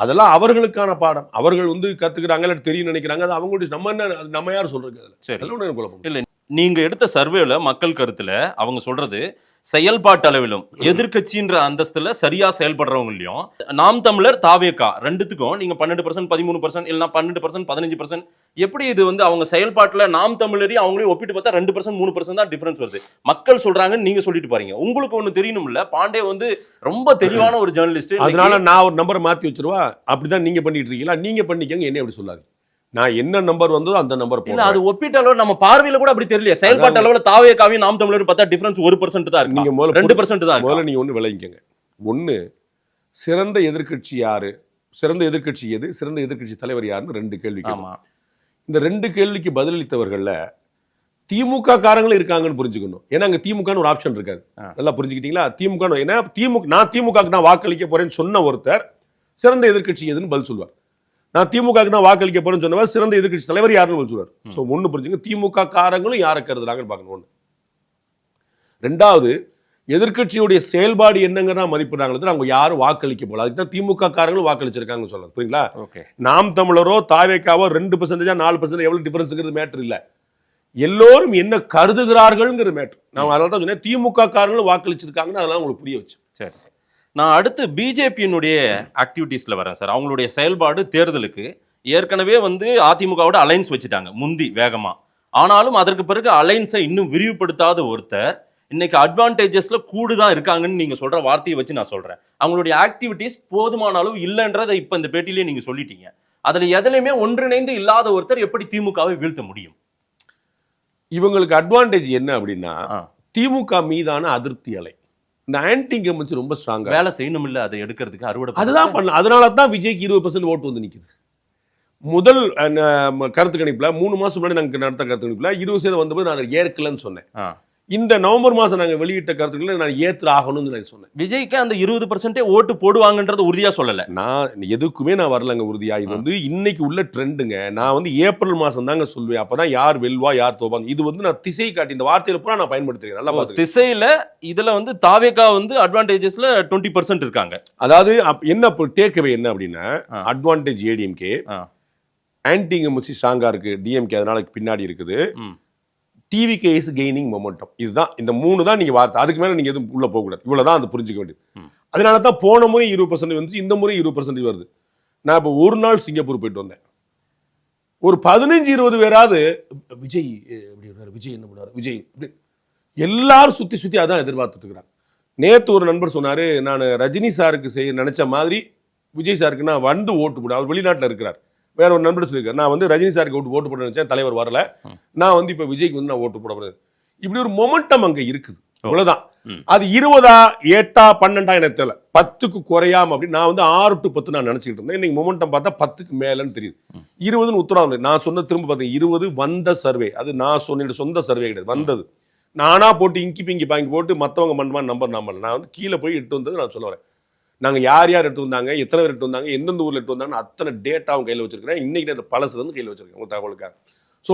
அதெல்லாம் அவர்களுக்கான பாடம். அவர்கள் வந்து கத்துக்கிறாங்க, தெரியும் நினைக்கிறாங்க. அது அவங்களுடைய நம்ம யார் சொல்றது? இல்ல, நீங்க எடுத்த சர்வேல மக்கள் கருத்துல அவங்க சொல்றது செயல்பாட்டு அளவிலும் எதிர்கட்சின்ற அந்தஸ்துல சரியா செயல்படுறவங்களையும் நாம் தமிழர் தாவேகா ரெண்டுத்துக்கும் நீங்க 12%, 13% இல்லைன்னா 12%, 15% எப்படி இது வந்து அவங்க செயல்பாட்டுல நாம் தமிழரையும் அவங்களையும் ஒப்பிட்டு பார்த்தா 2%, 3% தான் டிஃபரன்ஸ் வருது. மக்கள் சொல்றாங்கன்னு நீங்க சொல்லிட்டு பாருங்க. உங்களுக்கு ஒண்ணு தெரியணும் இல்ல, பாண்டே வந்து ரொம்ப தெளிவான ஒரு ஜேர்னலிஸ்ட். அதனால நான் ஒரு நம்பரை மாத்தி வச்சிருவா, அப்படிதான் நீங்க பண்ணிட்டு இருக்கீங்களா? நீங்க பண்ணிக்கங்க, என்ன அப்படி சொல்லாது. நான் என்ன நம்பர் வந்ததோ அந்த நம்பர் போடுறேன். அது ஒப்பீட்டு அளவு நம்ம பார்வையில கூட அப்படி தெரியல. செயல்பாட்டு அளவுல தாவேகாவையும் நாம் தமிழர் பார்த்தா டிஃபரன்ஸ் 1% தான் இருக்கு. நீங்க 2% தான். முதல்ல நீங்க ஒண்ணு விளங்கிக்கங்க. ஒண்ணு, சிறந்த எதிர்க்கட்சி யாரு, சிறந்த எதிர்க்கட்சி எது, சிறந்த எதிர்க்கட்சி தலைவர் யாருன்னு 2 கேள்வி. இந்த 2 கேள்விக்கு பதிலளித்தவர்கள்ல திமுக காரங்களும் இருக்காங்கன்னு புரிஞ்சுக்கணும். ஏன்னா அங்க திமுகன்னு ஒரு ஆப்ஷன் இருக்காது. நல்லா புரிஞ்சுக்கிட்டீங்களா? திமுக நான் திமுகக்கு நான் வாக்களிக்க போறேன்னு சொன்ன ஒருத்தர் சிறந்த எதிர்க்கட்சி எதுன்னு பதில் சொல்லுவார். நான் திமுக நான் வாக்களிக்க போறேன்னு சொன்னவர் சிறந்த எதிர்க்கட்சி தலைவர் யாருன்னு சொல்லுவார். சோ ஒண்ணு புரிஞ்சுங்க, திமுக காரங்களும் யாரை கருதுறாங்கன்னு பார்க்கணும். ஒண்ணு. 2வது, எதிர்க்கட்சியுடைய செயல்பாடு என்னங்கிறதா மதிப்பிடுறாங்க. அவங்க யாரும் வாக்களிக்க போல, அதுக்கு தான் திமுக காரங்களும் வாக்களிச்சிருக்காங்க சொல்லலாம். புரியுங்களா? நாம் தமிழரோ தாவேக்காவோ 2%, 4% எவ்வளவு டிஃபரன்ஸ்ங்கிறது மேட்டர் இல்ல. எல்லோரும் என்ன கருதுகிறார்கள்ங்கிறது மேட்டர். நான் அதனால தான் சொன்னேன் திமுக காரங்களும் வாக்களிச்சிருக்காங்கன்னு அதெல்லாம் உங்களுக்கு புரிய வச்சு. சரி, நான் அடுத்து பிஜேபியினுடைய ஆக்டிவிட்டீஸ்ல வரேன் சார். அவங்களுடைய செயல்பாடு தேர்தலுக்கு ஏற்கனவே வந்து அதிமுகவோட அலைன்ஸ் வச்சுட்டாங்க முந்தி வேகமா. ஆனாலும் அதற்கு பிறகு அலைன்ஸை இன்னும் விரிவுபடுத்தாத ஒருத்தர் இன்னைக்கு அட்வான்டேஜஸ்ல கூடுதான் இருக்காங்கன்னு நீங்க சொல்ற வார்த்தையை வச்சு நான் சொல்றேன். அவங்களுடைய ஆக்டிவிட்டீஸ் போதுமான அளவு இல்லைன்றதை இப்ப இந்த பேட்டிலேயே நீங்க சொல்லிட்டீங்க. அதுல எதுலையுமே ஒன்றிணைந்து இல்லாத ஒருத்தர் எப்படி திமுகவை வீழ்த்த முடியும்? இவங்களுக்கு அட்வான்டேஜ் என்ன அப்படின்னா, திமுக மீதான அதிருப்தி அலை. இந்த ஆன்டி இன்கம்பன்சி ரொம்ப ஸ்ட்ராங்கா வேலை செய்யணும் இல்ல, அதை எடுக்கிறதுக்கு அறுவடை அதுதான் பண்ணலாம். அதனால தான் விஜய்க்கு 20% ஓட்டு வந்து நிக்குது. முதல் கருத்து கணிப்புல 3 மாசம் முன்னாடி நாங்க நடத்த கருத்து கணிப்புல 20% வந்தபோது நான் ஏற்கலன்னு சொன்னேன். இந்த நவம்பர் மாசம் நாங்க வெளியிட்ட கருத்துக்களை நான் ஏற்று ஆகணும்னு நான் சொன்னேன். விஜய்க்கு அந்த 20% ஓட்டு போடுவாங்கன்றது உறுதியா சொல்லல. நான் எதுக்குமே நான் வரலங்க உறுதியா. இது வந்து இன்னைக்கு உள்ள ட்ரெண்டுங்க. நான் வந்து ஏப்ரல் மாசம் தாங்க சொல்வேன். அப்பதான் யார் வெல்வா யார் தோப்பாங்க. இது வந்து நான் திசை காட்டி இந்த வார்த்தையில பூரா நான் பயன்படுத்துறேன். நல்லா பாத்து. திசையில இதுல வந்து தாவேகா வந்து அட்வான்டேஜஸ்ல 20% இருக்காங்க. அதாவது என்ன டேக்அவே என்ன அப்படின்னா, அட்வான்டேஜ் ஏடிஎம்கே, ஆன்டி ஸ்ட்ராங்கா இருக்கு டிஎம்கே, அதனால பின்னாடி இருக்குது. TVK is gaining momentum. இதுதான் இந்த 3 தான் நீங்க வார்த்தை. அதுக்கு மேல நீங்க எதுவும் உள்ள போக கூடாது. இவ்வளவுதான் அது புரிஞ்சுக்க வேண்டியது. அதனால தான் போன முறை 20% வந்துச்சு, இந்த முறை 20% வருது. நான் இப்போ ஒரு நாள் சிங்கப்பூர் போயிட்டு வந்தேன். ஒரு 15-20 பேராவது விஜய் விஜய் என்ன பண்ணாரு, விஜய் எல்லாரும் சுத்தி அதான் எதிர்பார்த்துட்டு இருக்கிறாங்க. நேத்து ஒரு நண்பர் சொன்னாரு, நான் ரஜினி சாருக்கு செய்ய நினைச்ச மாதிரி விஜய் சாருக்கு நான் வந்து ஓட்டு போட. அவர் வெளிநாட்டில் இருக்கிறார். வேற ஒரு நண்பர் சொல்லியிருக்காரு, நான் வந்து ரஜினி சாருக்கு ஓட்டு போட நினைச்சேன், தலைவர் வரல, நான் வந்து இப்ப விஜய்க்கு வந்து நான் ஓட்டு போட போறேன். இப்படி ஒரு மொமெண்டம் அங்க இருக்குது. அவ்வளவுதான். அது 20, 8, 12 எனக்கு தெரியல. 10க்கு குறையாம அப்படி நான் வந்து 6 to 10 நான் நினைச்சிட்டு இருந்தேன். இன்னைக்கு மொமெண்டம் பார்த்தா 10க்கு மேலன்னு தெரியுது. 20ன்னு உத்தரவாதம். நான் சொன்ன திரும்ப பார்த்தேன் 20 வந்த சர்வே. அது நான் சொன்ன சொந்த சர்வே கிடையாது, வந்தது. நானா போட்டு இங்கி பிங்கி பாங்கி போட்டு மத்தவங்க மண்டமா நம்பர் நான் வந்து கீழே போய் இட்டு வந்தது நான் சொல்ல வரேன். நாங்க யார் எடுத்து வந்தாங்க, எத்தனை பேர் எடுத்து வந்தாங்க, எந்தெந்த ஊர்ல எடுத்து வந்தாங்க, அத்தனை டேட்டாவும் கையில் வச்சிருக்கிறேன். இன்னைக்கு அந்த பழசுல இருந்து கையில் வச்சிருக்கேன் உங்க தகவலுக்காக. ஸோ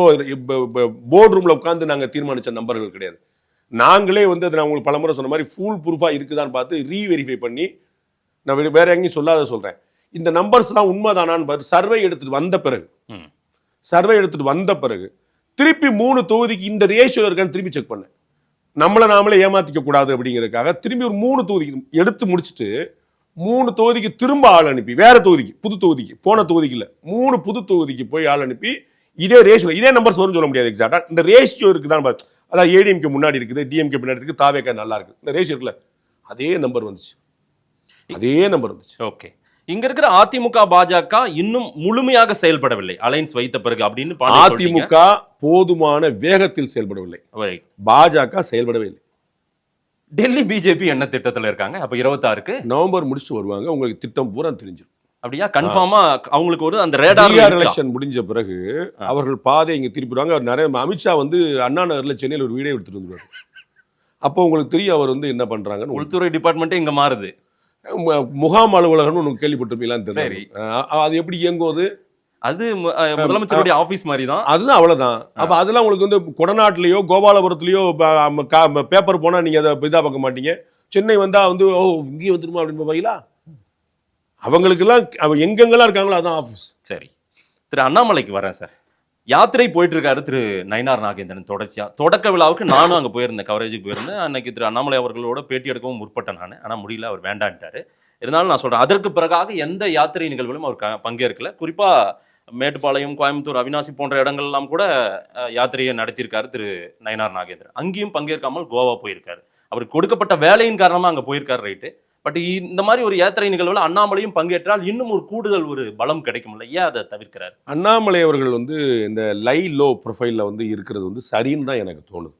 போர்ட் ரூம்ல உட்காந்து நாங்க தீர்மானிச்ச நம்பர்கள் கிடையாது. நாங்களே வந்து அதை நான் உங்களுக்கு பலமுறை சொன்ன மாதிரி ஃபுல் ப்ரூஃபா இருக்குதான்னு பார்த்து ரீவெரிஃபை பண்ணி நான் வேற எங்கேயும் சொல்லாத சொல்றேன். இந்த நம்பர்ஸ் எல்லாம் உண்மைதானான்னு பார்த்து சர்வே எடுத்துட்டு வந்த பிறகு திருப்பி 3 தொகுதிக்கு இந்த ரேஷியோ இருக்கான்னு திருப்பி செக் பண்ணேன். நாமளே ஏமாத்திக்க கூடாது அப்படிங்கிறதுக்காக திரும்பி ஒரு 3 தொகுதிக்கு எடுத்து முடிச்சுட்டு 3 தொகுதிக்கு திரும்ப ஆள் அனுப்பி, வேற தொகுதிக்கு, புது தொகுதிக்கு, போன தொகுதிக்கு இல்ல, 3 புது தொகுதிக்கு போய் ஆள் அனுப்பி இதே ரேஷியோ, இதே நம்பர்ஸ் வரும்னு சொல்ல முடியாது எக்ஸாக்டா. இந்த ரேஷியோ இருக்குதான் பார்த்து, அதாவது ஏடிஎம்கே முன்னாடி இருக்குது, டிஎம்கே பின்னாடி இருக்கு, தாவேகா நல்லா இருக்கு, இந்த ரேஷியோ இருக்குல்ல, அதே நம்பர் வந்துச்சு. ஓகே. இங்க இருக்கிற அதிமுக பாஜக இன்னும் முழுமையாக செயல்படவில்லை அலைன்ஸ் வைத்த பிறகு அப்படின்னு. அதிமுக போதுமான வேகத்தில் செயல்படவில்லை, பாஜக செயல்படவே இல்லை. டெல்லி பிஜேபி என்ன திட்டத்துல இருக்காங்க? அப்ப 26க்கு நவம்பர் முடிச்சு வருவாங்க. உங்களுக்கு திட்டம் பூரா தெரிஞ்சிடும். அப்படியா? கன்ஃபார்மா அவங்களுக்கு ஒரு அந்த ரேடார் எலெக்ஷன் முடிஞ்ச பிறகு அவர்கள் பாதை இங்க திருப்பிடுவாங்க. நிறைய அமித்ஷா வந்து அண்ணா நகர்ல சென்னையில் ஒரு வீடியோ எடுத்துட்டு வந்துருவாரு. அப்போ உங்களுக்கு தெரியும் அவர் வந்து என்ன பண்றாங்க. உள்துறை டிபார்ட்மெண்ட்டே இங்க மாறுது. முகாம் அலுவலகம்னு ஒன்று கேள்விப்பட்டிருப்பீங்களான்னு தெரியும். அது எப்படி இயங்குவது? அது முதலமைச்சருடைய ஆபீஸ் மாதிரி தான். அதுதான், அவ்வளவுதான். அப்ப அதெல்லாம் உங்களுக்கு வந்து கொடநாட்டிலேயோ கோபாலபுரத்துலயோ பேப்பர் போனா நீங்க அதை இதா பார்க்க மாட்டீங்க. சென்னை வந்தா வந்து ஓ இங்கே வந்துருமா அப்படின்னு பாப்பீங்களா? அவங்களுக்கு எல்லாம் எங்கெங்கெல்லாம் இருக்காங்களோ அதான் ஆபீஸ். சரி, திரு அண்ணாமலைக்கு வரேன் சார். யாத்திரை போயிட்டு இருக்காரு திரு நயினார் நாகேந்திரன். தொடர்ச்சியா தொடக்க விழாவுக்கு நானும் அங்கே போயிருந்தேன், கவரேஜுக்கு போயிருந்தேன். அன்னைக்கு திரு அண்ணாமலை அவர்களோட பேட்டி எடுக்கவும் முற்பட்டேன் நான். ஆனால் முடியல, அவர் வேண்டான்ட்டாரு. இருந்தாலும் நான் சொல்றேன், அதற்கு பிறகாக எந்த யாத்திரை நிகழ்வுகளும் அவர் பங்கேற்கல. குறிப்பா மேட்டுப்பாளையம், கோயம்புத்தூர், அவினாசி போன்ற இடங்கள்லாம் கூட யாத்திரையை நடத்தியிருக்காரு திரு நயினார் நாகேந்திரன். அங்கேயும் பங்கேற்காமல் கோவா போயிருக்காரு. அவருக்கு கொடுக்கப்பட்ட வேலையின் காரணமா அங்கே போயிருக்காரு, ரைட்டு. பட் இந்த மாதிரி ஒரு யாத்திரை நிகழ்வுல அண்ணாமலையும் பங்கேற்றால் இன்னும் ஒரு கூடுதல் ஒரு பலம் கிடைக்கும்ல, ஏன் அதை தவிர்க்கிறார்? அண்ணாமலை அவர்கள் வந்து இந்த லோ ப்ரொஃபைல்ல வந்து இருக்கிறது வந்து சரின்னு தான் எனக்கு தோணுது.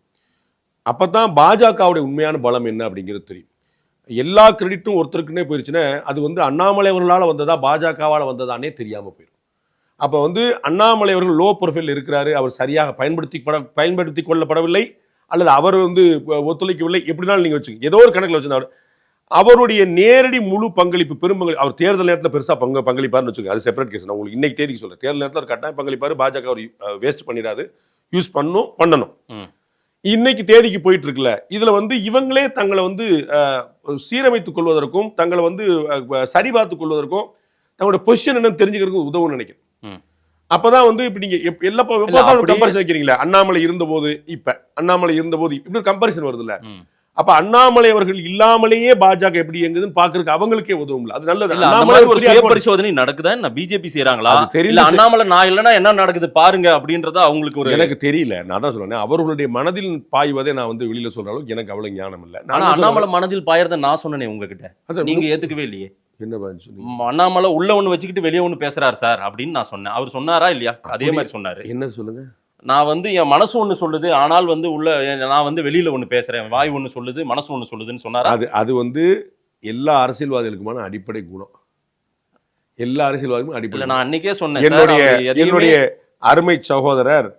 அப்பதான் பாஜகவுடைய உண்மையான பலம் என்ன அப்படிங்கிறது தெரியும். எல்லா கிரெடிட்டும் ஒருத்தருக்குன்னே போயிருச்சுன்னா அது வந்து அண்ணாமலை அவர்களால் வந்ததா பாஜகவால் வந்ததானே தெரியாம போயிடும். அப்போ வந்து அண்ணாமலை அவர்கள் லோ ப்ரொஃபைல் இருக்கிறாரு, அவர் சரியாக பயன்படுத்தி கொள்ளப்படவில்லை, அல்லது அவர் வந்து ஒத்துழைக்கவில்லை, எப்படினாலும் நீங்க வச்சுங்க, ஏதோ ஒரு கணக்கில் வச்சிருந்தாரு. அவருடைய நேரடி முழு பங்களிப்பு பெரும்பங்களிப்பு, அவர் தேர்தல் நேரத்தில் பெருசா பங்களிப்பாருன்னு வச்சுக்கோங்க, அது செப்பரேட் கேஸ். நான் உங்களுக்கு இன்னைக்கு தேதிக்கு சொல்றேன், தேர்தல் நேரத்தில் ஒரு கட்டாயம் பங்களிப்பாரு, பாஜக அவர் வேஸ்ட் பண்ணிடாது, யூஸ் பண்ணணும். இன்னைக்கு தேதிக்கு போயிட்டு இருக்குல்ல, இதுல வந்து இவங்களே தங்களை வந்து சீரமைத்துக் கொள்வதற்கும் தங்களை வந்து சரிபார்த்துக் கொள்வதற்கும் தங்களோட பொசிஷன் என்னன்னு தெரிஞ்சுக்கிறதுக்கு உதவும் நினைக்கிறேன். அப்பதான் வந்து இப்ப நீங்க எல்லா கம்பேரிசன் வைக்கிறீங்களா, அண்ணாமலை இருந்த போது இப்படி கம்பேரிசன் வருது இல்ல. அப்ப அண்ணாமலை அவர்கள் இல்லாமலேயே பாஜக எப்படி இயங்குதுன்னு பாக்குறதுக்கு அவங்களுக்கே உதவும். அது நல்லது. பரிசோதனை நடக்குதா? பிஜேபி செய்யறாங்களா தெரியல. அண்ணாமலை நான் இல்லைன்னா என்ன நடக்குது பாருங்க அப்படின்றத அவங்களுக்கு ஒரு எனக்கு தெரியல. நான் தான் சொல்றேன், அவர்களுடைய மனதில் பாய்வதை நான் வந்து வெளியில சொல்ற அளவுக்கு எனக்கு அவ்வளவு ஞானம் இல்லை. ஆனா அண்ணாமலை மனதில் பாயறத நான் சொன்னேன் உங்ககிட்ட, நீங்க ஏத்துக்கவே இல்லையே. என்ன அண்ணாமலை உள்ள ஒண்ணு வச்சுக்கிட்டு வெளியே ஒண்ணு பேசுறாரு சார் அப்படின்னு நான் சொன்னேன். அவர் சொன்னாரா இல்லையா? அதே மாதிரி சொன்னாரு. என்ன சொல்லுங்க? நான் வந்து என் மனசு ஒண்ணு சொல்லுது, ஆனால் வந்து உள்ள நான் வந்து வெளியில ஒண்ணு பேசுறேன், வாய் ஒண்ணு சொல்லுது, மனசு ஒண்ணு சொல்லுதுன்னு சொன்னாரா? அது வந்து எல்லா அரசியல்வாதிகளுக்குமான அடிப்படை குணம். எல்லா அரசியல்வாதிகளும் அடிப்படை. நான் அன்னைக்கே சொன்னேன், என்னுடைய அருமை சகோதரர்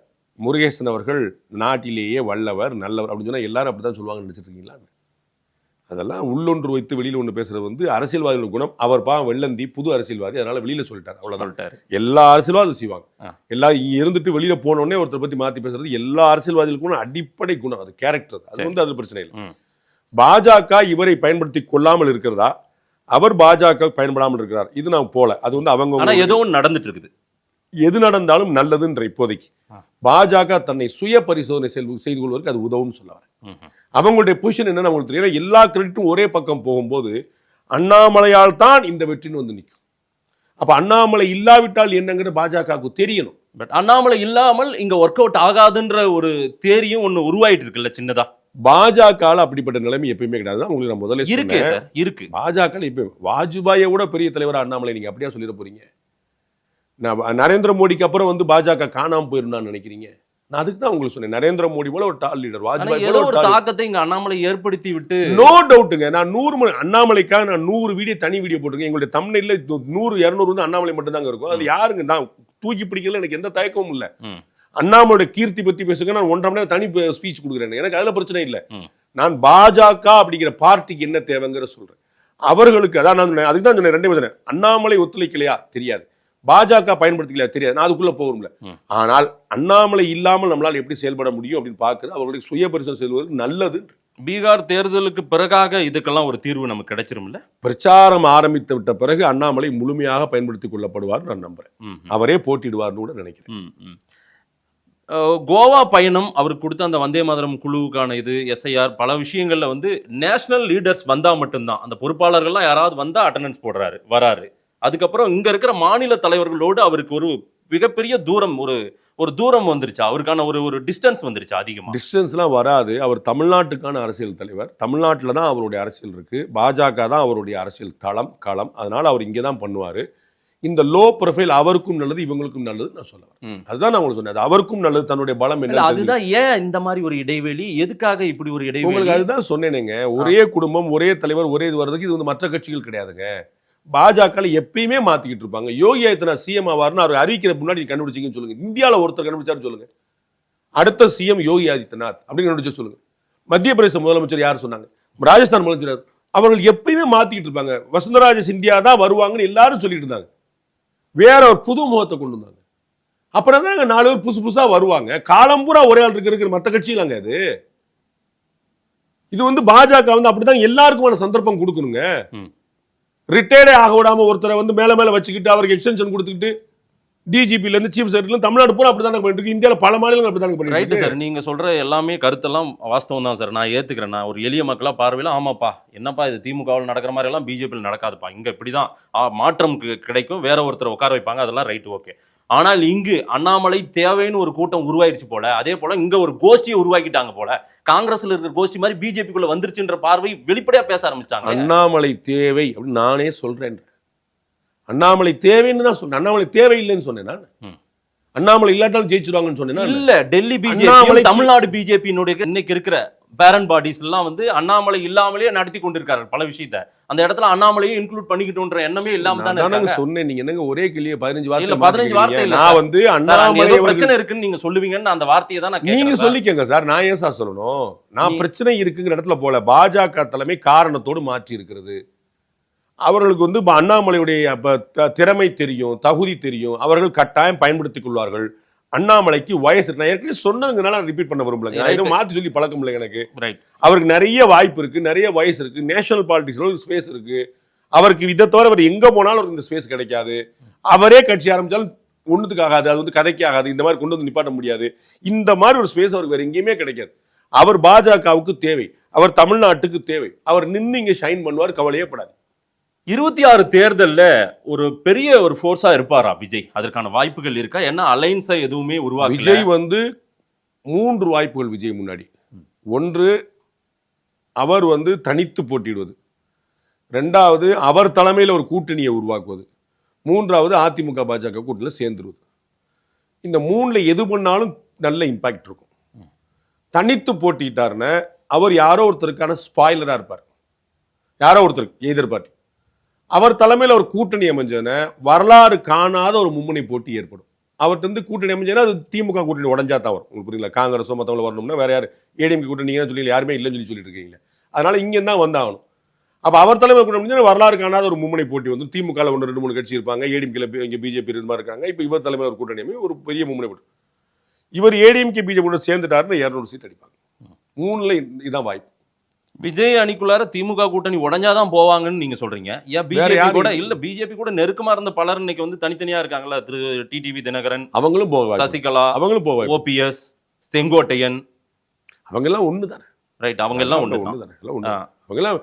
முருகேசன் அவர்கள் நாட்டிலேயே வல்லவர் நல்லவர் அப்படின்னு சொன்னா எல்லாரும் அப்படிதான் சொல்லுவாங்கன்னு நினைச்சிட்டு இருக்கீங்களா? அதெல்லாம் உள்ளொன்று வைத்து வெளியில ஒன்று பேசுறது வந்து அரசியல்வாதிகள் குணம். அவர் வெள்ளந்தி புது அரசியல்வாதி, அதனால வெளியில சொல்லிட்டார், அவ்வளவுதான். எல்லா அரசியல்வாதியும் செய்வாங்க. எல்லாம் இருந்துட்டு வெளியில போனோடனே ஒருத்தர் பத்தி மாத்தி பேசுறது எல்லா அரசியல்வாதிகளுக்கும் அடிப்படை குணம், அது கேரக்டர். அது வந்து அது பிரச்சனை இல்லை. பாஜக இவரை பயன்படுத்தி கொள்ளாமல் இருக்கிறதா, அவர் பாஜக பயன்படாமல் இருக்கிறார், இது நான் போல. அது வந்து அவங்க ஏதோ நடந்துட்டு இருக்குது. எது நடந்தாலும் நல்லதுன்ற இப்போதைக்கு பாஜக தன்னை சுய பரிசோதனை செய்து கொள்வதற்கு அது உதவும் சொல்ல வரேன். அவங்களுடைய பொசிஷன் என்னன்னு அவங்களுக்கு தெரியும். எல்லா கிரெடிட்டும் ஒரே பக்கம் போகும்போது அண்ணாமலையால் தான் இந்த வெற்றின்னு வந்து நிற்கும். அப்ப அண்ணாமலை இல்லாவிட்டால் என்னங்கிற பாஜகவுக்கு தெரியணும். பட் அண்ணாமலை இல்லாமல் இங்க ஒர்க் அவுட் ஆகாதுன்ற ஒரு தேரியும் ஒண்ணு உருவாயிட்டு இருக்குல்ல சின்னதா. பாஜக அப்படிப்பட்ட நிலைமை எப்பயுமே கிடையாது. உங்களுக்கு நான் முதல்ல இருக்கு சார், இருக்கு. பாஜக இப்ப வாஜ்பாயை விட பெரிய தலைவர் அண்ணாமலை நீங்க அப்படியே சொல்லிட போறீங்க? நரேந்திர மோடிக்கு அப்புறம் வந்து பாஜக காணாம போயிருந்தான்னு நினைக்கிறீங்க? நான் அதுக்கு தான் உங்களுக்கு சொன்னேன், நரேந்திர மோடி போல ஒரு டால் லீடர், வாஜ்பாய் போல ஒரு தாக்கத்தை இங்க அண்ணாமலை ஏற்படுத்தி விட்டு. நோ டவுட்டுங்க. நான் 100 அண்ணாமலைக்காக நான் 100 வீடியோ தனி வீடியோ போட்டிருக்கேன். எங்களுடைய தமிழ்ல 100-200 வந்து அண்ணாமலை மட்டும் தாங்க இருக்கும். அதுல யாருங்க நான் தூக்கி பிடிக்கல, எனக்கு எந்த தயக்கமும் இல்ல. அண்ணாமலையோட கீர்த்தி பத்தி பேசுங்க, நான் 1.5 மணி நேரம் தனி ஸ்பீச் கொடுக்குறேன், எனக்கு அதுல பிரச்சனை இல்லை. நான் பாஜக அப்படிங்கிற பார்ட்டிக்கு என்ன தேவைங்கிற சொல்றேன். அவர்களுக்கு அதான் நான் சொன்னேன், அதுக்கு தான் சொன்னேன். 2 பேர் அண்ணாமலை ஒத்துழைக்கலையா தெரியாது, பாஜக பயன்படுத்திக்கலையா தெரியாது, நான் அதுக்குள்ள போகும்ல. ஆனால் அண்ணாமலை இல்லாமல் நம்மளால எப்படி செயல்பட முடியும் அப்படின்னு பாக்குறது அவர்களுடைய சுய பரிசோதனை செய்வதற்கு நல்லது. பீகார் தேர்தலுக்கு பிறகாக இதுக்கெல்லாம் ஒரு தீர்வு நமக்கு கிடைச்சிரும்ல. பிரச்சாரம் ஆரம்பித்து விட்ட பிறகு அண்ணாமலை முழுமையாக பயன்படுத்திக் கொள்ளப்படுவார் நான் நம்புறேன். அவரே போட்டிடுவார்னு கூட நினைக்கிறேன். கோவா பயணம் அவருக்கு கொடுத்த அந்த வந்தே மாதரம் குழுவுக்கான இது எஸ்ஐஆர் பல விஷயங்கள்ல வந்து நேஷனல் லீடர்ஸ் வந்தா மட்டும்தான், அந்த பொறுப்பாளர்கள்லாம் யாராவது வந்தா அட்டெண்டன்ஸ் போடுறாரு வராரு. அதுக்கப்புறம் இங்க இருக்கிற மாநில தலைவர்களோடு அவருக்கு ஒரு மிகப்பெரிய தூரம், ஒரு தூரம் வந்துருச்சா, அவருக்கான ஒரு டிஸ்டன்ஸ் வந்துருச்சா? அதிகமா டிஸ்டன்ஸ்லாம் வராது. அவர் தமிழ்நாட்டுக்கான அரசியல் தலைவர், தமிழ்நாட்டில் தான் அவருடைய அரசியல் இருக்கு, பாஜக தான் அவருடைய அரசியல் களம். அதனால அவர் இங்கே தான் பண்ணுவாரு. இந்த லோ ப்ரொஃபைல் அவருக்கும் நல்லது, இவங்களுக்கும் நல்லது நான் சொல்ல வரேன். அதுதான் நான் உங்களுக்கு சொன்னேன், அவருக்கும் நல்லது. தன்னுடைய பலம் என்ன, அதுதான் ஏன் இந்த மாதிரி ஒரு இடைவெளி, எதுக்காக இப்படி ஒரு இடைவெளி? உங்களுக்கு அதுதான் சொன்னேங்க, ஒரே குடும்பம் ஒரே தலைவர் ஒரே இது வர்றதுக்கு இது வந்து மற்ற கட்சிகள் கிடையாதுங்க. பாஜக எப்பயுமே மாத்திக்கிட்டு இருப்பாங்க. யோகி ஆதித்யநாத் சிஎம் ஆவார்னு அவர் அறிவிக்கிற முன்னாடி கண்டுபிடிச்சிங்கன்னு சொல்லுங்க. இந்தியாவில் ஒருத்தர் கண்டுபிடிச்சாரு சொல்லுங்க, அடுத்த சிஎம் யோகி ஆதித்யநாத் அப்படின்னு கண்டுபிடிச்சு சொல்லுங்க. மத்திய பிரதேச முதலமைச்சர் யார் சொன்னாங்க? ராஜஸ்தான் முதலமைச்சர். அவர்கள் எப்பயுமே மாத்திக்கிட்டு இருப்பாங்க. வசுந்தராஜ சிந்தியா தான் வருவாங்கன்னு எல்லாரும் சொல்லிட்டு இருந்தாங்க. வேற ஒரு புது முகத்தை கொண்டு வந்தாங்க. அப்புறம் தான் 4 பேர் புதுசா வருவாங்க. காலம் பூரா ஒரே ஆள் இருக்கிற மற்ற கட்சியிலாங்க இது வந்து பாஜக வந்து அப்படிதான் எல்லாருக்குமான சந்தர்ப்பம் கொடுக்கணுங்க. ரிட்டையர்டே ஆக விடாம ஒருத்தரை வந்து மேல வச்சுக்கிட்டு அவருக்கு எக்ஸ்டென்ஷன் கொடுத்துக்கிட்டு டிஜிபில இருந்து சீஃப் செக்ரட்டரி தமிழ்நாடு பூரா அப்படிதான் பண்ணிட்டு இருக்கு. இந்தியால பல மாநிலங்கள் அப்படிதான் பண்ணிட்டு இருக்கு. ரைட் சார், நீங்க சொல்ற எல்லாமே கருத்தெல்லாம் வாஸ்தவம் தான் சார், நான் ஏத்துக்கிறேன். நான் ஒரு எளிய மக்களா பார்வையில ஆமாப்பா, என்னப்பா இது திமுகவில் நடக்கிற மாதிரி எல்லாம் பிஜேபியில் நடக்காதுப்பா, இங்க இப்படிதான் மாற்றம் கிடைக்கும், வேற ஒருத்தர் உட்கார வைப்பாங்க, அதெல்லாம் ரைட் ஓகே. ஆனால் இங்கு அண்ணாமலை தேவைன்னு ஒரு கூட்டம் உருவாயிருச்சு போல, அதே போல இங்க ஒரு கோஷ்டியை உருவாக்கிட்டாங்க போல, காங்கிரஸ்ல இருக்கிற கோஷ்டி மாதிரி பிஜேபிக்குள்ள வந்துருச்சுன்ற பார்வை வெளிப்படையா பேச ஆரம்பிச்சிட்டாங்க. அண்ணாமலை தேவை அப்படின்னு நானே சொல்றேன். அண்ணாமலை தேவைன்னு தான் சொன்னேன், அண்ணாமலை தேவையில்லைன்னு சொன்னேன். நான் அண்ணாமலை இல்லாட்டாலும் ஜெயிச்சிருவாங்கன்னு சொன்னேன் இல்ல. டெல்லி பிஜேபி, தமிழ்நாடு பிஜேபியினுடைய இன்னைக்கு இருக்கிற பேரண்ட் பாடிஸ் எல்லாம் வந்து அண்ணாமலை இல்லாமலே நடத்தி கொண்டிருக்காரு பல விஷயத்த. அந்த இடத்துல அண்ணாமலையும் இன்க்ளூட் பண்ணிக்கிட்டோன்ற எண்ணமே இல்லாம தானே சொன்னேன். நீங்க என்னங்க ஒரே கிளியே 15 வார்த்தை இல்ல, நான் வந்து அண்ணாமலை பிரச்சனை இருக்குன்னு நீங்க சொல்லுவீங்கன்னு அந்த வார்த்தையை தான் நீங்க சொல்லிக்கங்க சார். நான் ஏன் சார் சொல்லணும்? நான் பிரச்சனை இருக்குங்கிற இடத்துல போல பாஜக தலைமை காரணத்தோடு மாற்றி இருக்கிறது. அவர்களுக்கு வந்து அண்ணாமலையுடைய திறமை தெரியும், தகுதி தெரியும், அவர்கள் கட்டாயம் பயன்படுத்திக் கொள்வார்கள். அண்ணாமலைக்கு வயசு நான் ஏற்கனவே சொன்னதுனால ரிப்பீட் பண்ண விரும்பலங்க, மாத்தி சொல்லி பழக்கம் இல்லை எனக்கு. அவருக்கு நிறைய வாய்ப்பு இருக்கு, நிறைய வயசு இருக்கு, நேஷனல் பாலிடிக்ஸ்ல ஒரு ஸ்பேஸ் இருக்கு. அவருக்கு இதை தவிர அவர் எங்க போனாலும் அவருக்கு இந்த ஸ்பேஸ் கிடைக்காது. அவரே கட்சி ஆரம்பிச்சாலும் ஒண்ணுத்துக்கு ஆகாது, அது வந்து கதைக்கு ஆகாது, இந்த மாதிரி கொண்டு வந்து நிப்பாட்ட முடியாது. இந்த மாதிரி ஒரு ஸ்பேஸ் அவருக்கு வேற எங்கேயுமே கிடைக்காது. அவர் பாஜகவுக்கு தேவை, அவர் தமிழ்நாட்டுக்கு தேவை. அவர் நின்று இங்க ஷைன் பண்ணுவார், கவலையே படாது. 26 தேர்தல்ல ஒரு பெரிய ஒரு ஃபோர்ஸா இருப்பாரா விஜய்? அதற்கான வாய்ப்புகள் இருக்கா? என்ன அலைன்ஸை எதுவுமே உருவாக்கல. விஜய் வந்து 3 வாய்ப்புகள் விஜய் முன்னாடி. 1, அவர் வந்து தனித்து போட்டிடுவது. 2வது, அவர் தலைமையில் ஒரு கூட்டணியை உருவாக்குவது. 3வது, அதிமுக பாஜக கூட்டணியில் சேர்ந்துருவது. இந்த 3ல எது பண்ணாலும் நல்ல இம்பாக்ட் இருக்கும். தனித்து போட்டிட்டாருன்னா அவர் யாரோ ஒருத்தருக்கான ஸ்பாயிலரா இருப்பார், யாரோ ஒருத்தருக்கு எதிர் பார்ட்டி. அவர் தலைமையில் ஒரு கூட்டணி அமைஞ்சன வரலாறு காணாத ஒரு மும்முனை போட்டி ஏற்படும். அவர்கிட்ட இருந்து கூட்டணி அமைஞ்சா அது திமுக கூட்டணி உடஞ்சா தான் வரும். உங்களுக்கு புரியுங்களா? காங்கிரஸோ மற்றவங்கள வரணும்னா வேற யார் ஏடிஎம்கே கூட்டணி நீங்க சொல்லி யாருமே இல்லைன்னு சொல்லிட்டு இருக்கீங்களே. அதனால இங்கே தான் வந்தாகணும். அப்போ அவர் தலைமை கூட்டணி முடிஞ்சா வரலாறு காணாத ஒரு மும்முனை போட்டி வந்து திமுகவில் 1-2-3 கட்சி இருப்பாங்க, ஏடிஎம்கேல இங்கே பிஜேபி இருந்தா இருக்காங்க. இப்போ இவர் தலைமை ஒரு கூட்டணி ஒரு பெரிய மும்முனை போட்டி. இவர் ஏடிஎம்கே பிஜேபி கூட சேர்ந்துட்டாருன்னா 200 சீட் அடிப்பாங்க. 3ல இதான் வாய்ப்பு. விஜய் அணிக்குள்ளார திமுக கூட்டணி உடஞ்சாதான் போவாங்கன்னு நீங்க சொல்றீங்க. ஏன் பிஜேபி கூட இல்ல, பிஜேபி கூட நெருக்கமா இருந்த பலர் இன்னைக்கு வந்து தனித்தனியா இருக்காங்களா? திரு டிடிவி தினகரன், அவங்களும் போவாங்க, சசிகலா, அவங்களும் போவாங்க, ஓபிஎஸ், செங்கோட்டையன், அவங்க எல்லாம் ஒண்ணு தானே. ரைட், அவங்க எல்லாம் ஒண்ணு தானே. அவங்க எல்லாம்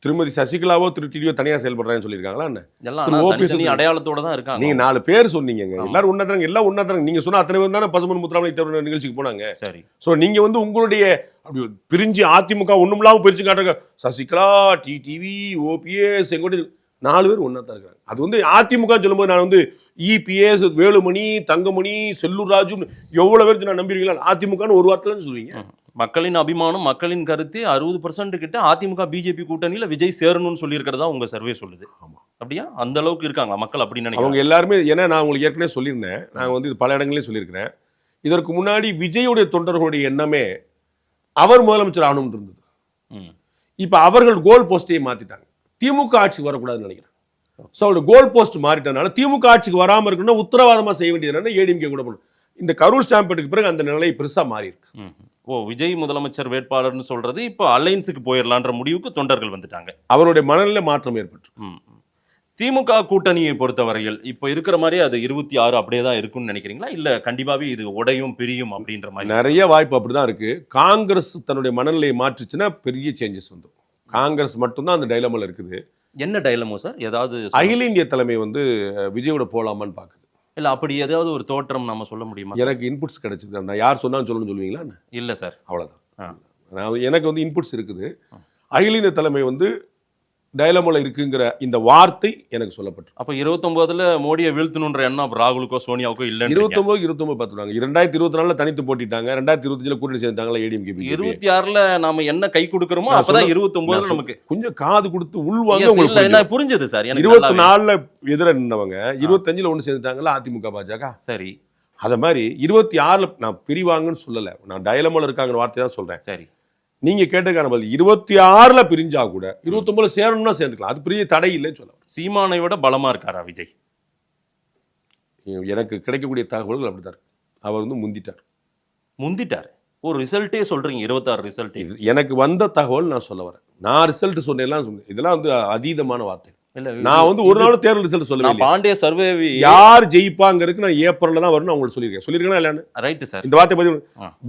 திருமதி சசிகலாவோ திரு டிடிவியோ தனியா செயல்படுறாங்கன்னு சொல்லியிருக்காங்களா? எல்லாம் அடையாளத்தோட தான் இருக்காங்க. நீங்க 4 பேர் சொன்னீங்க, எல்லாரும் ஒண்ணாதாங்க, எல்லாம் ஒண்ணாதாங்க. நீங்க சொன்ன அத்தனை பேர் தானே பசுமன் முத்துராமலிங்க தேவர் நிகழ்ச்சிக்கு போனாங்க. சரி, சோ நீங்க வந்து உங்களுடைய அப்படி பிரிஞ்சு அதிமுக ஒண்ணுமில்லாம பிரிச்சு காட்டுறாங்க. சசிகலா, டிடிவி, ஓபிஎஸ், செங்கோட்டை 4 பேர் ஒண்ணா தான் இருக்காங்க. அது வந்து அதிமுக சொல்லும்போது நான் வந்து இபிஎஸ், வேலுமணி, தங்கமணி, செல்லூர் ராஜு எவ்வளவு பேருக்கு நான் நம்பிருக்கீங்களா? அதிமுகன்னு ஒரு வார்த்தை தான் சொல்லுவீங்க. மக்களின் அபிமானம், மக்களின் கருத்து 60% கிட்ட அதிமுக பிஜேபி கூட்டணியில விஜய் சேரணும்னு சொல்லி இருக்கிறதா உங்க சர்வே சொல்லுது. அப்படியா? அந்த அளவுக்கு இருக்காங்க மக்கள் அப்படி நினைக்கிறாங்க. அவங்க எல்லாருமே, ஏன்னா நான் உங்களுக்கு ஏற்கனவே சொல்லியிருந்தேன், நான் வந்து இது பல இடங்களையும் சொல்லியிருக்கிறேன். இதற்கு முன்னாடி விஜயுடைய தொண்டர்களுடைய எண்ணமே அவர் முதலமைச்சர் ஆகணும்னு இருந்தது. இப்ப அவர்கள் கோல் போஸ்டையே மாத்திட்டாங்க. திமுக ஆட்சிக்கு வரக்கூடாதுன்னு நினைக்கிறேன். ஸோ அவருடைய கோல் போஸ்ட் மாறிட்டனால திமுக ஆட்சிக்கு வராமல் இருக்கணும்னா உத்தரவாதமா செய்ய வேண்டியது ஏடிஎம்கே கூட பண்ணும். இந்த கரூர் ஸ்டாம்பேட்டுக்கு பிறகு அந்த நிலை பெருசா மாறி இருக்கு. விஜய் முதலமைச்சர் வேட்பாளர்னு சொல்றது இப்ப அலைன்ஸுக்கு போயிடலான்ற முடிவுக்கு தொண்டர்கள் வந்துட்டாங்க. அவருடைய மனநிலை மாற்றம் ஏற்பட்டு. திமுக கூட்டணியை பொறுத்தவரையில் இப்ப இருக்கிற மாதிரி அது 26 அப்படியே தான் இருக்கும்னு நினைக்கிறீங்களா? இல்ல கண்டிப்பாவே இது உடையும் பிரியும் அப்படின்ற மாதிரி? நிறைய வாய்ப்பு அப்படிதான் இருக்கு. காங்கிரஸ் தன்னுடைய மனநிலையை மாற்றுச்சுன்னா பெரிய சேஞ்சஸ் வந்துடும். காங்கிரஸ் மட்டும்தான் அந்த டைலமால இருக்குது. என்ன டைலமோ சார்? ஏதாவது அகில இந்திய தலைமை வந்து விஜயோட போலாமான்னு பாக்குது. இல்ல அப்படி ஏதாவது ஒரு தோற்றம் நம்ம சொல்ல முடியுமா? எனக்கு இன்புட்ஸ் கிடைச்சது. நான் யார் சொன்னாலும் சொல்லணும்னு சொல்லுவீங்களா? இல்ல சார், அவ்வளவுதான். எனக்கு வந்து இன்புட்ஸ் இருக்குது. அகில இந்திய தலைமை வந்து டயலமோல இருக்குங்கிற இந்த வார்த்தை எனக்கு சொல்லப்பட்டு. அப்ப 29ல மோடியை வீழ்த்தணுன்ற எண்ணம் ராகுலுக்கோ சோனியாவுக்கோ இல்ல. 29 பார்த்துட்டாங்க. 2024 தனித்து போட்டிட்டாங்க. 2025 கூட்டணி சேர்ந்தாங்களா ஏடிஎம்கே. 26ல நாம என்ன கை கொடுக்கறோமோ அப்பதான் 29ல நமக்கு கொஞ்சம் காது கொடுத்து உள்வாங்க. உங்களுக்கு என்ன புரிஞ்சது சார்? 24ல எதிர நின்றவங்க 25ல ஒண்ணு சேர்ந்துட்டாங்களா அதிமுக பாஜக. சரி, அத மாதிரி 26ல நான் பிரிவாங்கன்னு சொல்லல, நான் டயலமோல இருக்காங்கன்னு வார்த்தை தான் சொல்றேன். சரி, நீங்க கேட்டதுக்கான பதில் 26ல பிரிஞ்சா கூட 29ல சேரணும்னா சேர்ந்துக்கலாம். அது பெரிய தடை இல்லைன்னு சொல்ல. சீமானை விட பலமா இருக்காரா விஜய்? எனக்கு கிடைக்கக்கூடிய தகவல்கள் அப்படித்தான் இருக்கு. அவர் வந்து முந்திட்டார். ஒரு ரிசல்ட்டே சொல்றீங்க, 26 ரிசல்ட். எனக்கு வந்த தகவல் நான் சொல்ல வரேன். நான் ரிசல்ட் சொன்னேன். இதெல்லாம் வந்து அதீதமான வார்த்தை. நான் வந்து ஒரு நாள் தேர்தல் ரிசல்ட் சொல்லுவேன். பாண்டிய சர்வே யார் ஜெயிப்பாங்கிறதுக்கு நான் ஏப்ரல்ல தான் வரணும் உங்களுக்கு சொல்லியிருக்கேன் இல்லைன்னு. ரைட் சார், இந்த வார்த்தை பதிவு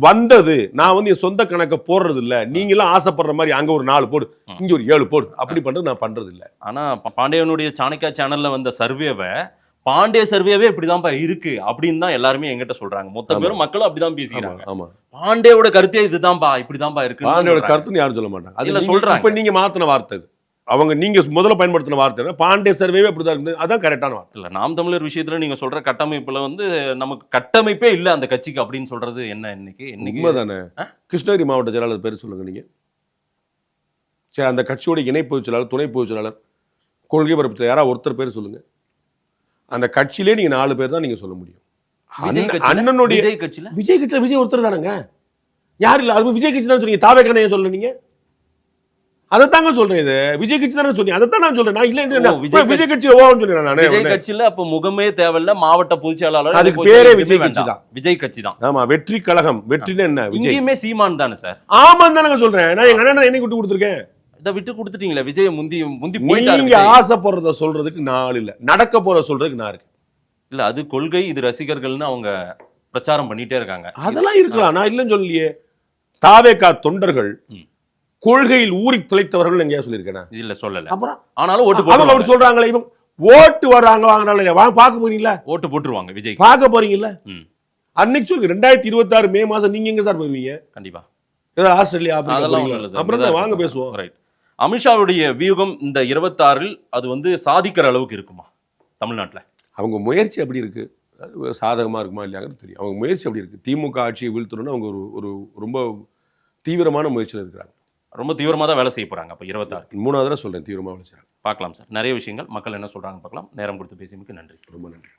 வந்தது. நான் வந்து என் சொந்த கணக்க போடுறது இல்ல. நீங்க எல்லாம் ஆசைப்படுற மாதிரி அங்க ஒரு 4 போடு, இங்க ஒரு 7 போடு, அப்படி பண்றது நான் பண்றது இல்ல. ஆனா பாண்டியனுடைய சாணக்கியா சேனல்ல வந்த சர்வேவை பாண்டிய சர்வேவே இப்படிதான்ப்பா இருக்கு அப்படின்னு தான் எல்லாருமே எங்கிட்ட சொல்றாங்க. மொத்த பேரும் மக்களும் அப்படிதான் பேசிக்கிறாங்க. ஆமா, பாண்டியோட கருத்தே இதுதான்ப்பா, இப்படிதான்ப்பா இருக்கு. பாண்டியோட கருத்துன்னு யாரும் சொல்ல மாட்டாங்க. அதுல சொல்றாங்க. இப்ப நீங்க மாத்தின வார்த்தை அவங்க நீங்க முதல்ல பயன்படுத்தின வார்த்தை பாண்டிய சர்வேவே அப்படிதான் இருக்குது. அதான் கரெக்டான வார்த்தை. இல்ல, நாம் தமிழர் விஷயத்துல நீங்க சொல்ற கட்டமைப்புல வந்து நமக்கு கட்டமைப்பே இல்ல அந்த கட்சிக்கு அப்படின்னு சொல்றது என்ன? இன்னைக்கு உண்மைதானே? கிருஷ்ணகிரி மாவட்ட செயலாளர் பேர் சொல்லுங்க நீங்க. சரி, அந்த கட்சியோட இணை பொதுச் செயலாளர், துணை பொதுச் செயலாளர், கொள்கை பரப்பு யாராவது ஒருத்தர் பேர் சொல்லுங்க. அந்த கட்சியிலே நீங்க 4 பேர் தான் நீங்க சொல்ல முடியும். அண்ணனுடைய விஜய் கட்சியில விஜய் ஒருத்தர் தானங்க, யார் இல்ல. அது விஜய் கட்சி தான் சொன்னீங்க. தாவேக்கான ஏன் சொல்ல நீங்க? அதைத்தாங்க சொல்றேன். இது விஜய் கட்சி தானே சொன்னீங்க. அதைத்தான் நான் சொல்றேன். நான் இல்ல விஜய் கட்சியில ஓன்னு சொல்றேன். நான் விஜய் கட்சியில அப்ப முகமே தேவையில்ல, மாவட்ட பொதுச் செயலாளர், அதுக்கு பேரே விஜய் கட்சி தான். விஜய் கட்சி தான். ஆமா, வெற்றி கழகம். வெற்றின்னு என்ன? விஜயுமே சீமான் தானே சார்? ஆமான்னு தானங்க சொல்றேன். நான் எங்க அண்ணனை என்னை விட்டு கொடுத்துருக்கேன். இதை விட்டு கொடுத்துட்டீங்களா? விஜய் முந்தி போயிட்டாரு. நீங்க ஆசைப்படுறத சொல்றதுக்கு நான் இல்ல, நடக்க போற சொல்றதுக்கு நான் இருக்கேன். இல்ல, அது கொள்கை, இது ரசிகர்கள்னு அவங்க பிரச்சாரம் பண்ணிட்டே இருக்காங்க. அதெல்லாம் இருக்கலாம், நான் இல்லன்னு சொல்லலையே. தாவேகா தொண்டர்கள் கொள்கையில் ஊறி துளைத்தவர்கள் எங்கேயா சொல்லியிருக்கேன்? இல்ல, சொல்லல. அப்புறம் ஆனாலும் ஓட்டு அப்படி சொல்றாங்களே. இவங்க ஓட்டு வர்றாங்க, வாங்கினால வாங்க பார்க்க போறீங்களா? ஓட்டு போட்டுருவாங்க விஜய். பார்க்க போறீங்கல்ல? அன்னைக்கு சொல்லுங்க 2026 மே மாசம் நீங்க எங்க சார் போயிருவீங்க? கண்டிப்பா ஏதாவது ஆஸ்திரேலியா, அப்புறம் வாங்க பேசுவோம். ரைட். அமித்ஷாவுடைய வியூகம் இந்த 26ல் அது வந்து சாதிக்கிற அளவுக்கு இருக்குமா தமிழ்நாட்டில்? அவங்க முயற்சி அப்படி இருக்கு. அது சாதகமா இருக்குமா இல்லையாங்கிறது தெரியும். அவங்க முயற்சி அப்படி இருக்கு. திமுக ஆட்சியை வீழ்த்தணும்னு அவங்க ஒரு ரொம்ப தீவிரமான முயற்சியில் இருக்கிறாங்க. ரொம்ப தீவிரமாக தான் வேலை செய்ய போறாங்க. அப்போ 26 3வது தடவை சொல்றேன், தீவிரமாக வேலை செய்யறாங்க. பார்க்கலாம் சார். நிறைய விஷயங்கள் மக்கள் என்ன சொல்றாங்க பார்க்கலாம். நேரம் கொடுத்து பேசியமைக்கு நன்றி. ரொம்ப நன்றி.